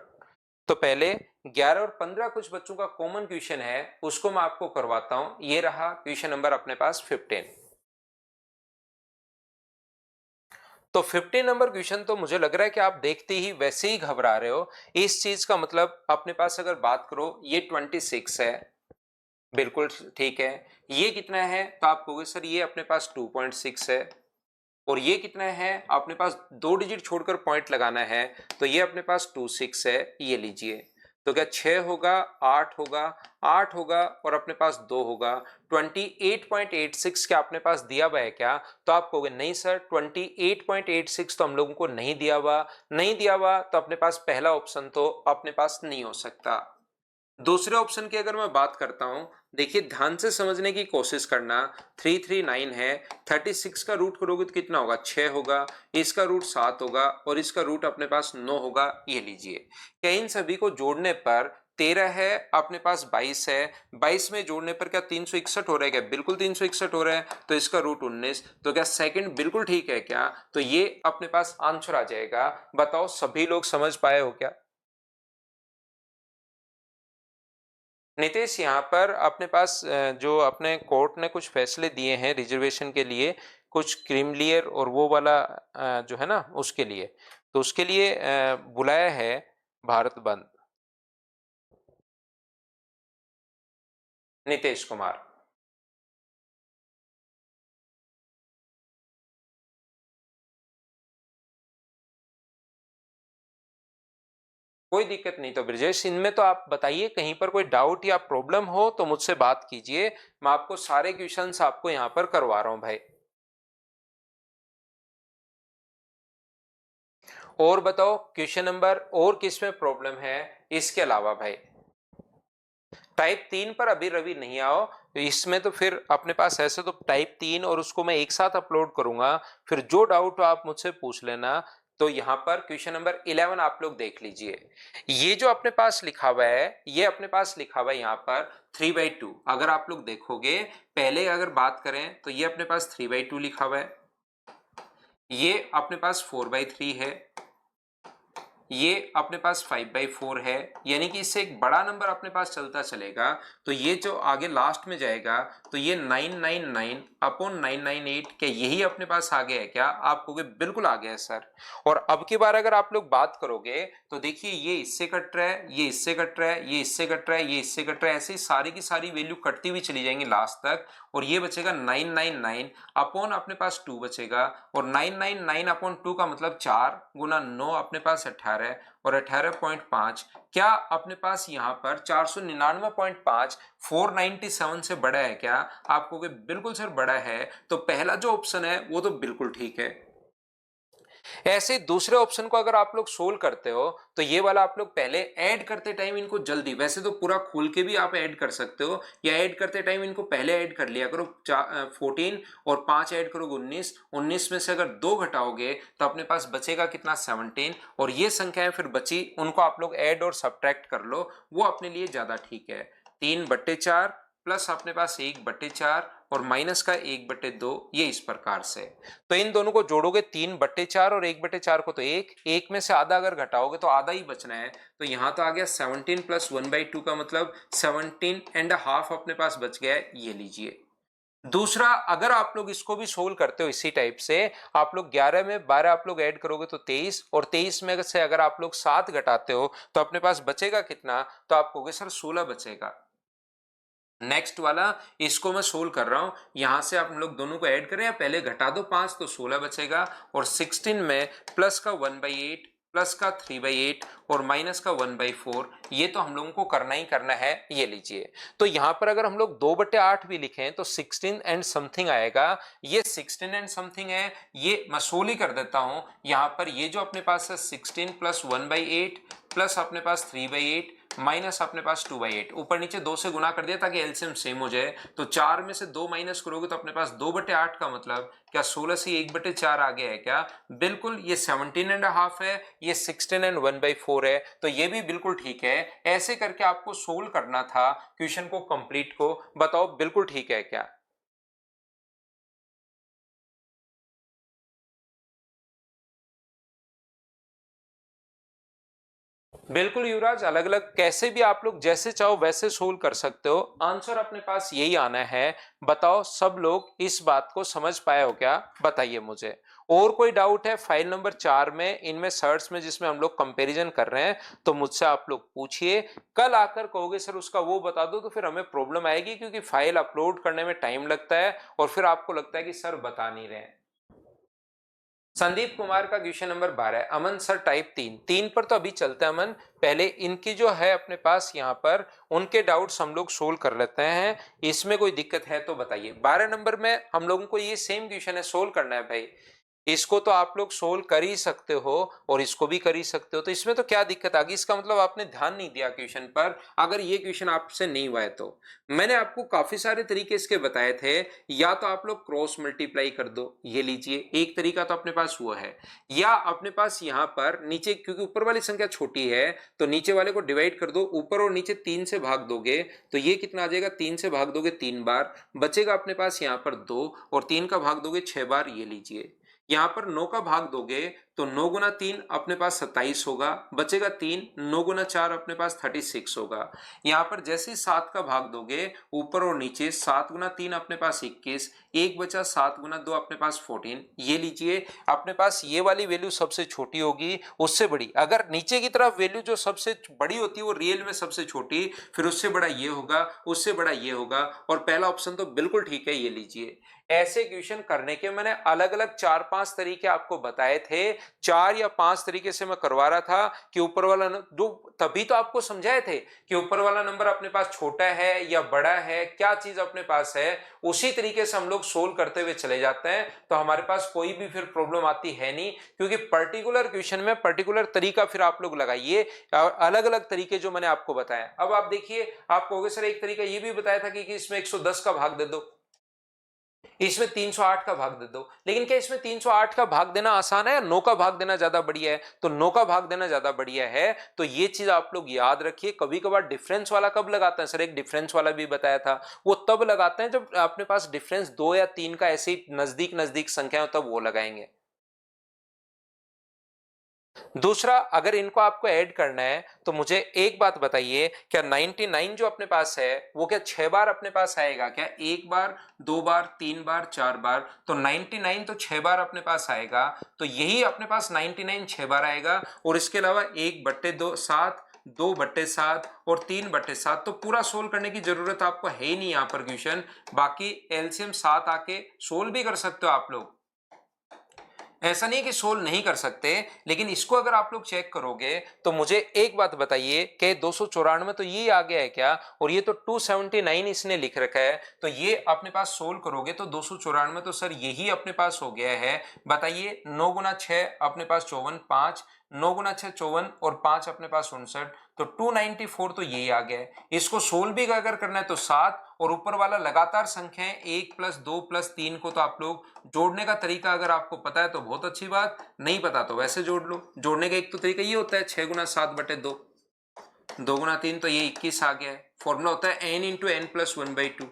तो पहले 11 और 15 कुछ बच्चों का कॉमन क्वेश्चन है, उसको मैं आपको करवाता हूं। ये रहा क्वेश्चन नंबर अपने पास 15। तो 15 नंबर क्वेश्चन तो मुझे लग रहा है कि आप देखते ही वैसे ही घबरा रहे हो। इस चीज का मतलब अपने पास अगर बात करो, ये 26 है, बिल्कुल ठीक है। ये कितना है? तो आप कहोगे सर ये अपने पास 2.6 है। और ये कितना है? अपने पास 2 डिजिट छोड़कर पॉइंट लगाना है, तो ये अपने पास 26 है। ये लीजिए, तो क्या 6 होगा, 8 होगा, 8 होगा और अपने पास 2 होगा। 28.86 क्या अपने पास दिया हुआ है क्या? तो आप कहोगे नहीं सर, 28.86 तो हम लोगों को नहीं दिया हुआ। नहीं दिया हुआ तो अपने पास पहला ऑप्शन तो अपने पास नहीं हो सकता। दूसरे ऑप्शन की अगर मैं बात करता हूं, देखिए ध्यान से समझने की कोशिश करना। 339 है, 36 का रूट करोगे तो कितना होगा? 6 होगा, इसका रूट 7 होगा और इसका रूट अपने पास 9 होगा। ये लीजिए, क्या इन सभी को जोड़ने पर 13 है, अपने पास 22 है, 22 में जोड़ने पर क्या 361 हो रहा है क्या? बिल्कुल 361 हो रहा है। तो इसका रूट 19, तो क्या सेकंड बिल्कुल ठीक है क्या? तो ये अपने पास आंसर आ जाएगा। बताओ सभी लोग समझ पाए हो क्या? नितेश, यहाँ पर अपने पास जो अपने कोर्ट ने कुछ फैसले दिए हैं रिजर्वेशन के लिए, कुछ क्रीमलियर और वो वाला जो है ना उसके लिए, तो उसके लिए बुलाया है भारत बंद। नितेश कुमार, कोई दिक्कत नहीं। तो ब्रजेश, इनमें तो आप बताइए, कहीं पर कोई डाउट या प्रॉब्लम हो तो मुझसे बात कीजिए, मैं आपको सारे क्वेश्चंस आपको यहाँ पर करवा रहा हूँ भाई। और बताओ क्वेश्चन नंबर और किस में प्रॉब्लम है इसके अलावा भाई? टाइप 3 पर अभी रवि नहीं आओ, तो इसमें तो फिर अपने पास ऐसे तो टाइप 3 और उसको मैं एक साथ अपलोड करूंगा, फिर जो डाउट हो आप मुझसे पूछ लेना। तो यहां पर क्वेश्चन नंबर 11 आप लोग देख लीजिए। ये जो अपने पास लिखा हुआ है, ये अपने पास लिखा हुआ है यहाँ पर 3/2। अगर आप लोग देखोगे, पहले अगर बात करें तो ये अपने पास 3/2 लिखा हुआ है, ये अपने पास 4/3 है, ये अपने पास 5/4 है, यानी कि इससे एक बड़ा नंबर अपने पास चलता चलेगा। तो ये जो आगे लास्ट में जाएगा, तो ये 999 अपॉन 998, क्या यही अपने पास आ गया है क्या? आप कहोगे बिल्कुल आ गया है सर। और अब की बार अगर आप लोग बात करोगे तो देखिए, ये इससे कट रहा है, ये इससे कट रहा है, ये इससे कट रहा है, ये इससे कट रहा है, ऐसे ही सारी की सारी वैल्यू कटती हुई चली जाएंगी लास्ट तक। और ये बचेगा 999 अपॉन अपने पास 2 बचेगा, और 999 अपॉन 2 का मतलब 4 गुना 9 अपने पास 18 18 और 18.5, क्या अपने पास यहाँ पर 499.5 497 से बड़ा है क्या? आप कहोगे बिल्कुल सर बड़ा है, तो पहला जो ऑप्शन है वो तो बिल्कुल ठीक है। ऐसे दूसरे ऑप्शन को अगर आप लोग सोल्व करते हो तो ये वाला आप लोग पहले ऐड करते टाइम इनको जल्दी, वैसे तो पूरा खोल के भी आप ऐड कर सकते हो, या ऐड करते टाइम इनको पहले ऐड कर लिया करो। 14 और 5 ऐड करोगे 19, 19 में से अगर 2 घटाओगे तो अपने पास बचेगा कितना? 17। और ये संख्याएं फिर बची उनको आप लोग ऐड और सब्ट्रैक्ट कर लो, वो अपने लिए ज्यादा ठीक है। 3/4 प्लस अपने पास 1/4 और माइनस का 1/2, ये इस प्रकार से। तो इन दोनों को जोड़ोगे 3/4 और 1/4 को, तो एक में से आधा अगर घटाओगे तो आधा ही बचना है, तो यहां तो आ गया 17 प्लस 1/2 का मतलब 17.5 अपने पास बच गया है, ये लीजिए। दूसरा, अगर आप लोग इसको भी सोल्व करते हो इसी टाइप से, आप लोग 11 में 12 आप लोग ऐड करोगे तो 23, और 23 में से अगर आप लोग 7 घटाते हो तो अपने पास बचेगा कितना? तो आप कहोगे सर 16 बचेगा। नेक्स्ट वाला, इसको मैं सोल्व कर रहा हूं, यहां से आप लोग दोनों को ऐड करें या पहले घटा दो 5, तो 16 बचेगा। और 16 में प्लस का 1/8 प्लस का 3/8 और माइनस का 1/4, ये तो हम लोगों को करना ही करना है, ये लीजिए। तो यहां पर अगर हम लोग 2/8 भी लिखें तो 16 एंड समथिंग आएगा। ये 16 एंड समथिंग है, ये मैं सोल्व ही कर देता हूं। यहां पर ये जो अपने पास है 16 प्लस 1/8 प्लस अपने पास 3/8 माइनस अपने पास 2/8, ऊपर नीचे 2 से गुना कर दिया ताकि एलसीएम सेम हो जाए। तो 4 में से 2 माइनस करोगे तो अपने पास 2/8 का मतलब क्या 16 से 1/4 आ गया है क्या? बिल्कुल, ये 17.5 है, ये 16 एंड 1/4 है, तो ये भी बिल्कुल ठीक है। ऐसे करके आपको सोल्व करना था क्वेश्चन को कंप्लीट को। बताओ बिल्कुल ठीक है क्या? बिल्कुल युवराज, अलग अलग कैसे भी आप लोग जैसे चाहो वैसे सोल्व कर सकते हो, आंसर अपने पास यही आना है। बताओ सब लोग इस बात को समझ पाए हो क्या? बताइए मुझे। और कोई डाउट है फाइल नंबर 4 में, इनमें सर्च में जिसमें हम लोग कंपैरिजन कर रहे हैं, तो मुझसे आप लोग पूछिए। कल आकर कहोगे सर उसका वो बता दो, तो फिर हमें प्रॉब्लम आएगी, क्योंकि फाइल अपलोड करने में टाइम लगता है और फिर आपको लगता है कि सर बता नहीं रहे हैं। संदीप कुमार का क्वेश्चन नंबर 12, अमन सर टाइप 3 पर तो अभी चलते हैं अमन, पहले इनकी जो है अपने पास यहाँ पर उनके डाउट्स हम लोग सोल्व कर लेते हैं। इसमें कोई दिक्कत है तो बताइए। 12 नंबर में हम लोगों को ये सेम क्वेश्चन है, सोल्व करना है भाई। इसको तो आप लोग सोल्व कर ही सकते हो और इसको भी कर ही सकते हो, तो इसमें तो क्या दिक्कत आ गई? इसका मतलब आपने ध्यान नहीं दिया क्वेश्चन पर, अगर ये क्वेश्चन आपसे नहीं हुआ है तो। मैंने आपको काफी सारे तरीके इसके बताए थे। या तो आप लोग क्रॉस मल्टीप्लाई कर दो, ये लीजिए एक तरीका तो अपने पास हुआ है। या अपने पास यहाँ पर नीचे, क्योंकि ऊपर वाली संख्या छोटी है, तो नीचे वाले को डिवाइड कर दो, ऊपर और नीचे 3 से भाग दोगे तो ये कितना आ जाएगा? 3 से भाग दोगे 3 बार, बचेगा अपने पास यहाँ पर 2, और 3 का भाग दोगे 6 बार, ये लीजिए। यहां पर 9 का भाग दोगे तो 9 गुना 3 अपने पास 27 होगा, बचेगा 3, 9 गुना 4 अपने पास 36 होगा। यहां पर जैसे ही 7 का भाग दोगे ऊपर और नीचे, 7 गुना 3 अपने पास 21, एक बचा 7 गुना 2 अपने पास 14, ये लीजिए। अपने पास ये वाली वैल्यू सबसे छोटी होगी, उससे बड़ी, अगर नीचे की तरफ वैल्यू जो सबसे बड़ी होती है वो रियल में सबसे छोटी, फिर उससे बड़ा ये होगा, उससे बड़ा ये होगा, और पहला ऑप्शन तो बिल्कुल ठीक है, ये लीजिए। ऐसे क्वेश्चन करने के मैंने अलग अलग 4-5 तरीके आपको बताए थे, 4 या 5 तरीके से मैं करवा रहा था कि ऊपर वाला जो, तभी तो आपको समझाए थे कि ऊपर वाला नंबर अपने पास छोटा है या बड़ा है, क्या चीज अपने पास है, उसी तरीके से हम लोग सोल्व करते हुए चले जाते हैं, तो हमारे पास कोई भी फिर प्रॉब्लम आती है नहीं, क्योंकि पर्टिकुलर क्वेश्चन में पर्टिकुलर तरीका फिर आप लोग लगाइए, अलग अलग तरीके जो मैंने आपको बताया। अब आप देखिए, आप कहोगे सर एक तरीका ये भी बताया था कि इसमें 110 का भाग दे दो, इसमें 308 का भाग दे दो, लेकिन क्या इसमें 308 का भाग देना आसान है या 9 का भाग देना ज्यादा बढ़िया है? तो 9 का भाग देना ज्यादा बढ़िया है। तो ये चीज आप लोग याद रखिए। कभी कभार डिफरेंस वाला कब लगाते हैं? सर एक डिफरेंस वाला भी बताया था, वो तब लगाते हैं जब अपने पास डिफरेंस 2 या 3 का ऐसे नजदीक नजदीक संख्या हो, तब वो लगाएंगे। दूसरा, अगर इनको आपको ऐड करना है तो मुझे एक बात बताइए, क्या 99 जो अपने पास है वो क्या 6 बार अपने पास आएगा क्या? 1 बार, 2 बार, 3 बार, 4 बार, तो 99 तो 6 बार अपने पास आएगा, तो यही अपने पास 99 6 बार आएगा। और इसके अलावा 1/7, 2/7 और 3/7, तो पूरा सोल्व करने की जरूरत आपको है ही नहीं यहाँ पर क्वेश्चन। बाकी एलसीएम 7 आके सोल्व भी कर सकते हो आप लोग। ऐसा नहीं कि सोल्व नहीं कर सकते, लेकिन इसको अगर आप लोग चेक करोगे तो मुझे एक बात बताइए कि 294 तो ये आ गया है क्या, और ये तो 279 इसने लिख रखा है, तो ये अपने पास सोल्व करोगे तो 294 तो सर यही अपने पास हो गया है। बताइए 9 गुना 6 अपने पास 54, 5, 9 गुना 6 54 और 5 अपने पास 59, तो 294 तो यही आ गया है। इसको सोल्व भी अगर करना है तो 7, और ऊपर वाला लगातार संख्या है 1 प्लस 2 प्लस 3 को तो आप लोग जोड़ने का तरीका अगर आपको पता है तो बहुत अच्छी बात, नहीं पता तो वैसे जोड़ लो। जोड़ने का एक तो तरीका ये होता है 6 गुना 7 बटे 2, 2 गुना 3 तो ये 21 आ गया है। फॉर्मूला होता है n इंटू एन प्लस 1/2।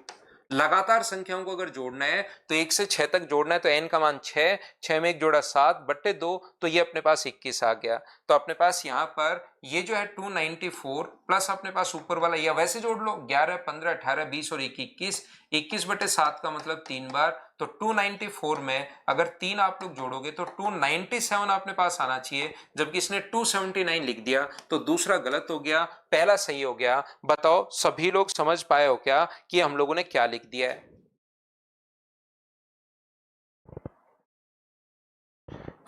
लगातार संख्याओं को अगर जोड़ना है तो 1 से 6 तक जोड़ना है, तो n का मान 6, 6 में 1 जोड़ा 7 बट्टे 2, तो ये अपने पास 21 आ गया। तो अपने पास यहाँ पर ये जो है 294 प्लस अपने पास ऊपर वाला, या वैसे जोड़ लो 11, 15, 18, 20 और 21, 21 बटे 7 का मतलब 3 बार, तो 294 में अगर 3 आप लोग जोड़ोगे तो 297 अपने पास आना चाहिए, जबकि इसने 279 लिख दिया, तो दूसरा गलत हो गया, पहला सही हो गया। बताओ सभी लोग समझ पाए हो क्या कि हम लोगों ने क्या लिख दिया है?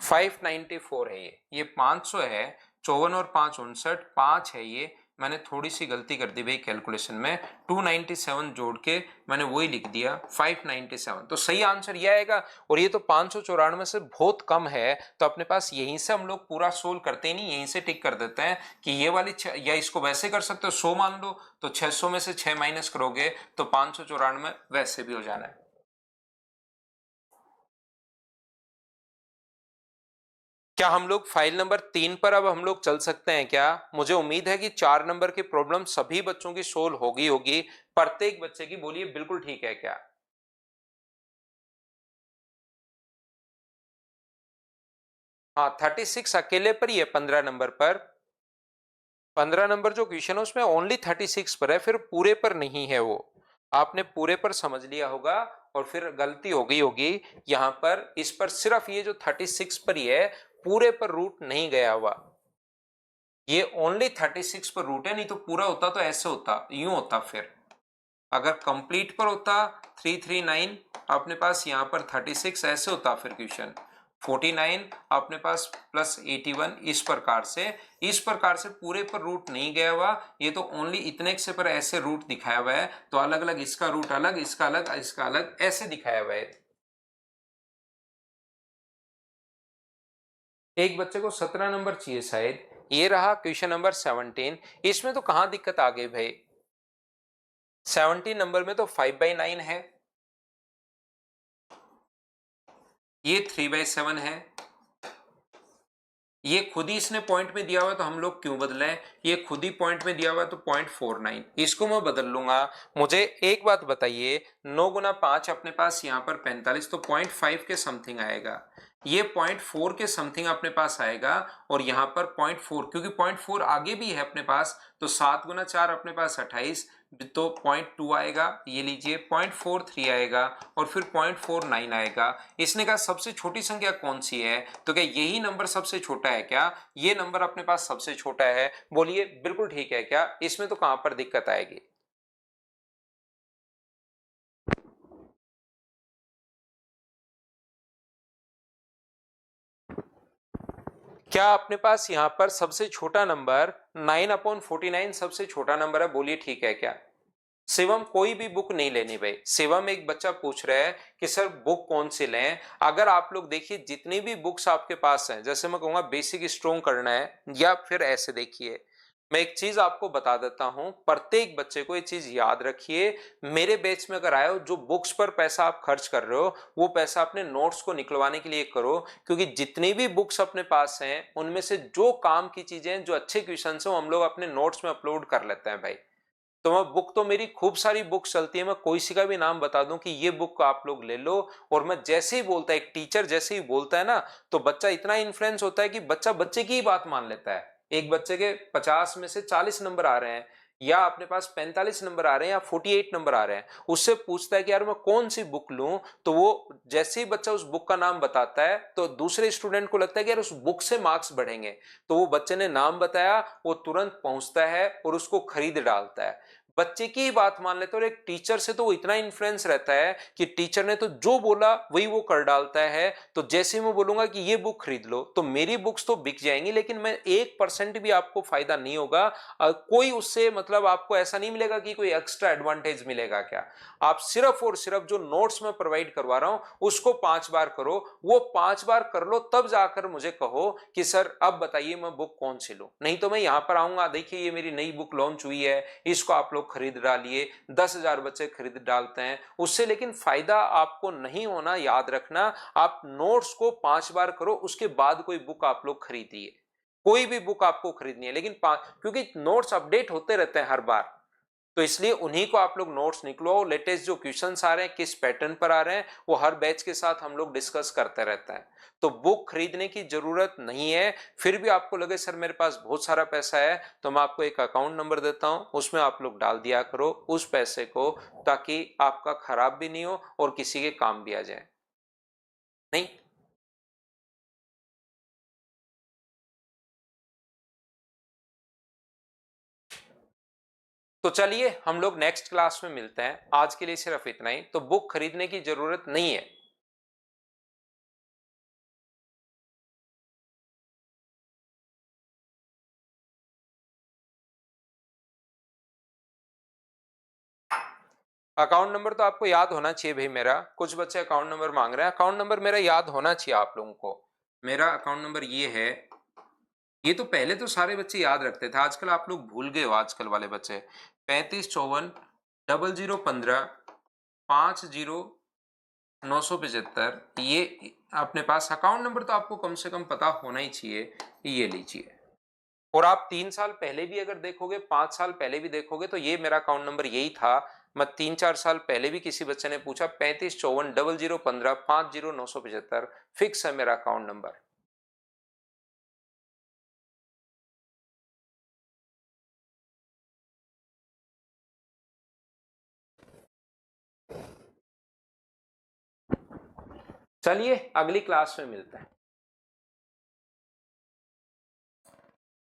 594 है ये 500 है, 54 और 5 59, 5 है ये, मैंने थोड़ी सी गलती कर दी भाई कैलकुलेशन में, 297 जोड़ के मैंने वही लिख दिया 597, तो सही आंसर ये आएगा। और ये तो 594 से बहुत कम है, तो अपने पास यहीं से हम लोग पूरा सोल्व करते ही नहीं, यहीं से टिक कर देते हैं कि ये वाली या इसको वैसे कर सकते हो 100 मान लो, तो 600 में से 6 माइनस करोगे तो 594 वैसे भी हो जाना है। क्या हम लोग फाइल नंबर 3 पर अब हम लोग चल सकते हैं क्या? मुझे उम्मीद है कि 4 नंबर की प्रॉब्लम सभी बच्चों की सोल्व होगी प्रत्येक बच्चे की। बोलिए बिल्कुल ठीक है क्या? हाँ 36 अकेले पर ही है 15 नंबर पर। 15 नंबर जो क्वेश्चन है उसमें ओनली 36 पर है, फिर पूरे पर नहीं है वो। आपने पूरे पर समझ लिया होगा और फिर गलती हो गई होगी यहां पर, इस पर सिर्फ ये जो 36 पर ही है, पूरे पर रूट नहीं गया हुआ। ये ओनली 36 पर रूट है, नहीं तो पूरा होता तो ऐसे होता, यूं होता। फिर अगर कंप्लीट पर होता 339 अपने पास, यहां पर 36 ऐसे होता, फिर क्वेश्चन 49 अपने पास प्लस 81, इस प्रकार से पूरे पर रूट नहीं गया हुआ। ये तो ओनली इतने से पर ऐसे रूट दिखाया हुआ है, तो अलग अलग इसका रूट अलग, इसका अलग, इसका अलग, ऐसे दिखाया हुआ है। एक बच्चे को 17 नंबर चाहिए शायद, ये रहा क्वेश्चन नंबर 17। इसमें तो कहां दिक्कत आ गई भाई, 17 नंबर में तो 5/9 है, ये 3/7 है, ये खुद ही इसने पॉइंट में दिया हुआ, तो हम लोग क्यों बदलें, ये खुद ही पॉइंट में दिया हुआ तो 0.49, इसको मैं बदल लूंगा। मुझे एक बात बताइए, 9 गुना 5 अपने पास यहाँ पर 45, तो 0.5 के समथिंग आएगा, ये 0.4 के समथिंग अपने पास आएगा, और यहाँ पर 0.4, क्योंकि 0.4 आगे भी है अपने पास, तो 7 गुना 4 अपने पास 28, तो 0.2 आएगा, ये लीजिए 0.43 आएगा, और फिर 0.49 आएगा। इसने कहा सबसे छोटी संख्या कौन सी है, तो क्या यही नंबर सबसे छोटा है क्या? ये नंबर अपने पास सबसे छोटा है। बोलिए बिल्कुल ठीक है क्या? इसमें तो कहां पर दिक्कत आएगी? क्या अपने पास यहां पर सबसे छोटा नंबर 9/49 सबसे छोटा नंबर है? बोलिए ठीक है क्या? शिवम कोई भी बुक नहीं लेनी भाई। शिवम एक बच्चा पूछ रहा है कि सर बुक कौन सी लें। अगर आप लोग देखिए जितनी भी बुक्स आपके पास हैं, जैसे मैं कहूंगा बेसिक स्ट्रॉन्ग करना है, या फिर ऐसे देखिए, मैं एक चीज आपको बता देता हूं, प्रत्येक बच्चे को ये चीज याद रखिए, मेरे बैच में अगर आए हो, जो बुक्स पर पैसा आप खर्च कर रहे हो वो पैसा अपने नोट्स को निकलवाने के लिए करो, क्योंकि जितनी भी बुक्स अपने पास हैं उनमें से जो काम की चीजें, जो अच्छे क्वेश्चन है, वो हम लोग अपने नोट्स में अपलोड कर लेते हैं भाई। तो मैं बुक तो मेरी खूब सारी बुक्स चलती है, मैं कोई सी का भी नाम बता दूं कि ये बुक आप लोग ले लो, और मैं जैसे ही बोलता है, एक टीचर जैसे ही बोलता है ना, तो बच्चा इतना इन्फ्लुएंस होता है कि बच्चा बच्चे की ही बात मान लेता है। एक बच्चे के 50 में से 40 नंबर आ रहे हैं, या अपने पास 45 नंबर आ रहे हैं, या 48 नंबर आ रहे हैं, उससे पूछता है कि यार मैं कौन सी बुक लूं, तो वो जैसे ही बच्चा उस बुक का नाम बताता है तो दूसरे स्टूडेंट को लगता है कि यार उस बुक से मार्क्स बढ़ेंगे, तो वो बच्चे ने नाम बताया, वो तुरंत पहुंचता है और उसको खरीद डालता है। बच्चे की ही बात मान लेते हैं, और एक टीचर से तो वो इतना इन्फ्लुएंस रहता है कि टीचर ने तो जो बोला वही वो कर डालता है। तो जैसे ही मैं बोलूंगा कि ये बुक खरीद लो, तो मेरी बुक्स तो बिक जाएंगी, लेकिन मैं 1% भी आपको फायदा नहीं होगा। कोई उससे मतलब आपको ऐसा नहीं मिलेगा कि कोई एक्स्ट्रा एडवांटेज मिलेगा क्या। आप सिर्फ और सिर्फ जो नोट्स में प्रोवाइड करवा रहा हूं उसको 5 बार करो, वो 5 बार कर लो, तब जाकर मुझे कहो कि सर अब बताइए मैं बुक कौन सी लूं। नहीं तो मैं यहां पर आऊंगा, देखिए ये मेरी नई बुक लॉन्च हुई है, इसको आप लोग खरीद डालिए, 10,000 बच्चे खरीद डालते हैं उससे, लेकिन फायदा आपको नहीं होना, याद रखना। आप नोट्स को 5 बार करो, उसके बाद कोई बुक आप लोग खरीदिए। कोई भी बुक आपको खरीदनी है, लेकिन क्योंकि नोट्स अपडेट होते रहते हैं हर बार, तो इसलिए उन्हीं को आप लोग नोट्स निकलवाओ। लेटेस्ट जो क्वेश्चंस आ रहे हैं, किस पैटर्न पर आ रहे हैं, वो हर बैच के साथ हम लोग डिस्कस करते रहते हैं। तो बुक खरीदने की जरूरत नहीं है। फिर भी आपको लगे सर मेरे पास बहुत सारा पैसा है, तो मैं आपको एक अकाउंट नंबर देता हूं, उसमें आप लोग डाल दिया करो उस पैसे को, ताकि आपका खराब भी नहीं हो और किसी के काम भी आ जाए। नहीं, तो चलिए हम लोग नेक्स्ट क्लास में मिलते हैं। आज के लिए सिर्फ इतना ही। तो बुक खरीदने की जरूरत नहीं है। अकाउंट नंबर तो आपको याद होना चाहिए भाई। मेरा कुछ बच्चे अकाउंट नंबर मांग रहे हैं, अकाउंट नंबर मेरा याद होना चाहिए आप लोगों को। मेरा अकाउंट नंबर ये है। ये तो पहले तो सारे बच्चे याद रखते थे, आजकल आप लोग भूल गए हो, आजकल वाले बच्चे। 3554 0015 50 975, ये अपने पास अकाउंट नंबर तो आपको कम से कम पता होना ही चाहिए। ये लीजिए। और आप 3 साल पहले भी अगर देखोगे, 5 साल पहले भी देखोगे, तो ये मेरा अकाउंट नंबर यही था। मैं 3-4 साल पहले भी किसी बच्चे ने पूछा, 3554 0015 फिक्स है मेरा अकाउंट नंबर। चलिए अगली क्लास में मिलते हैं।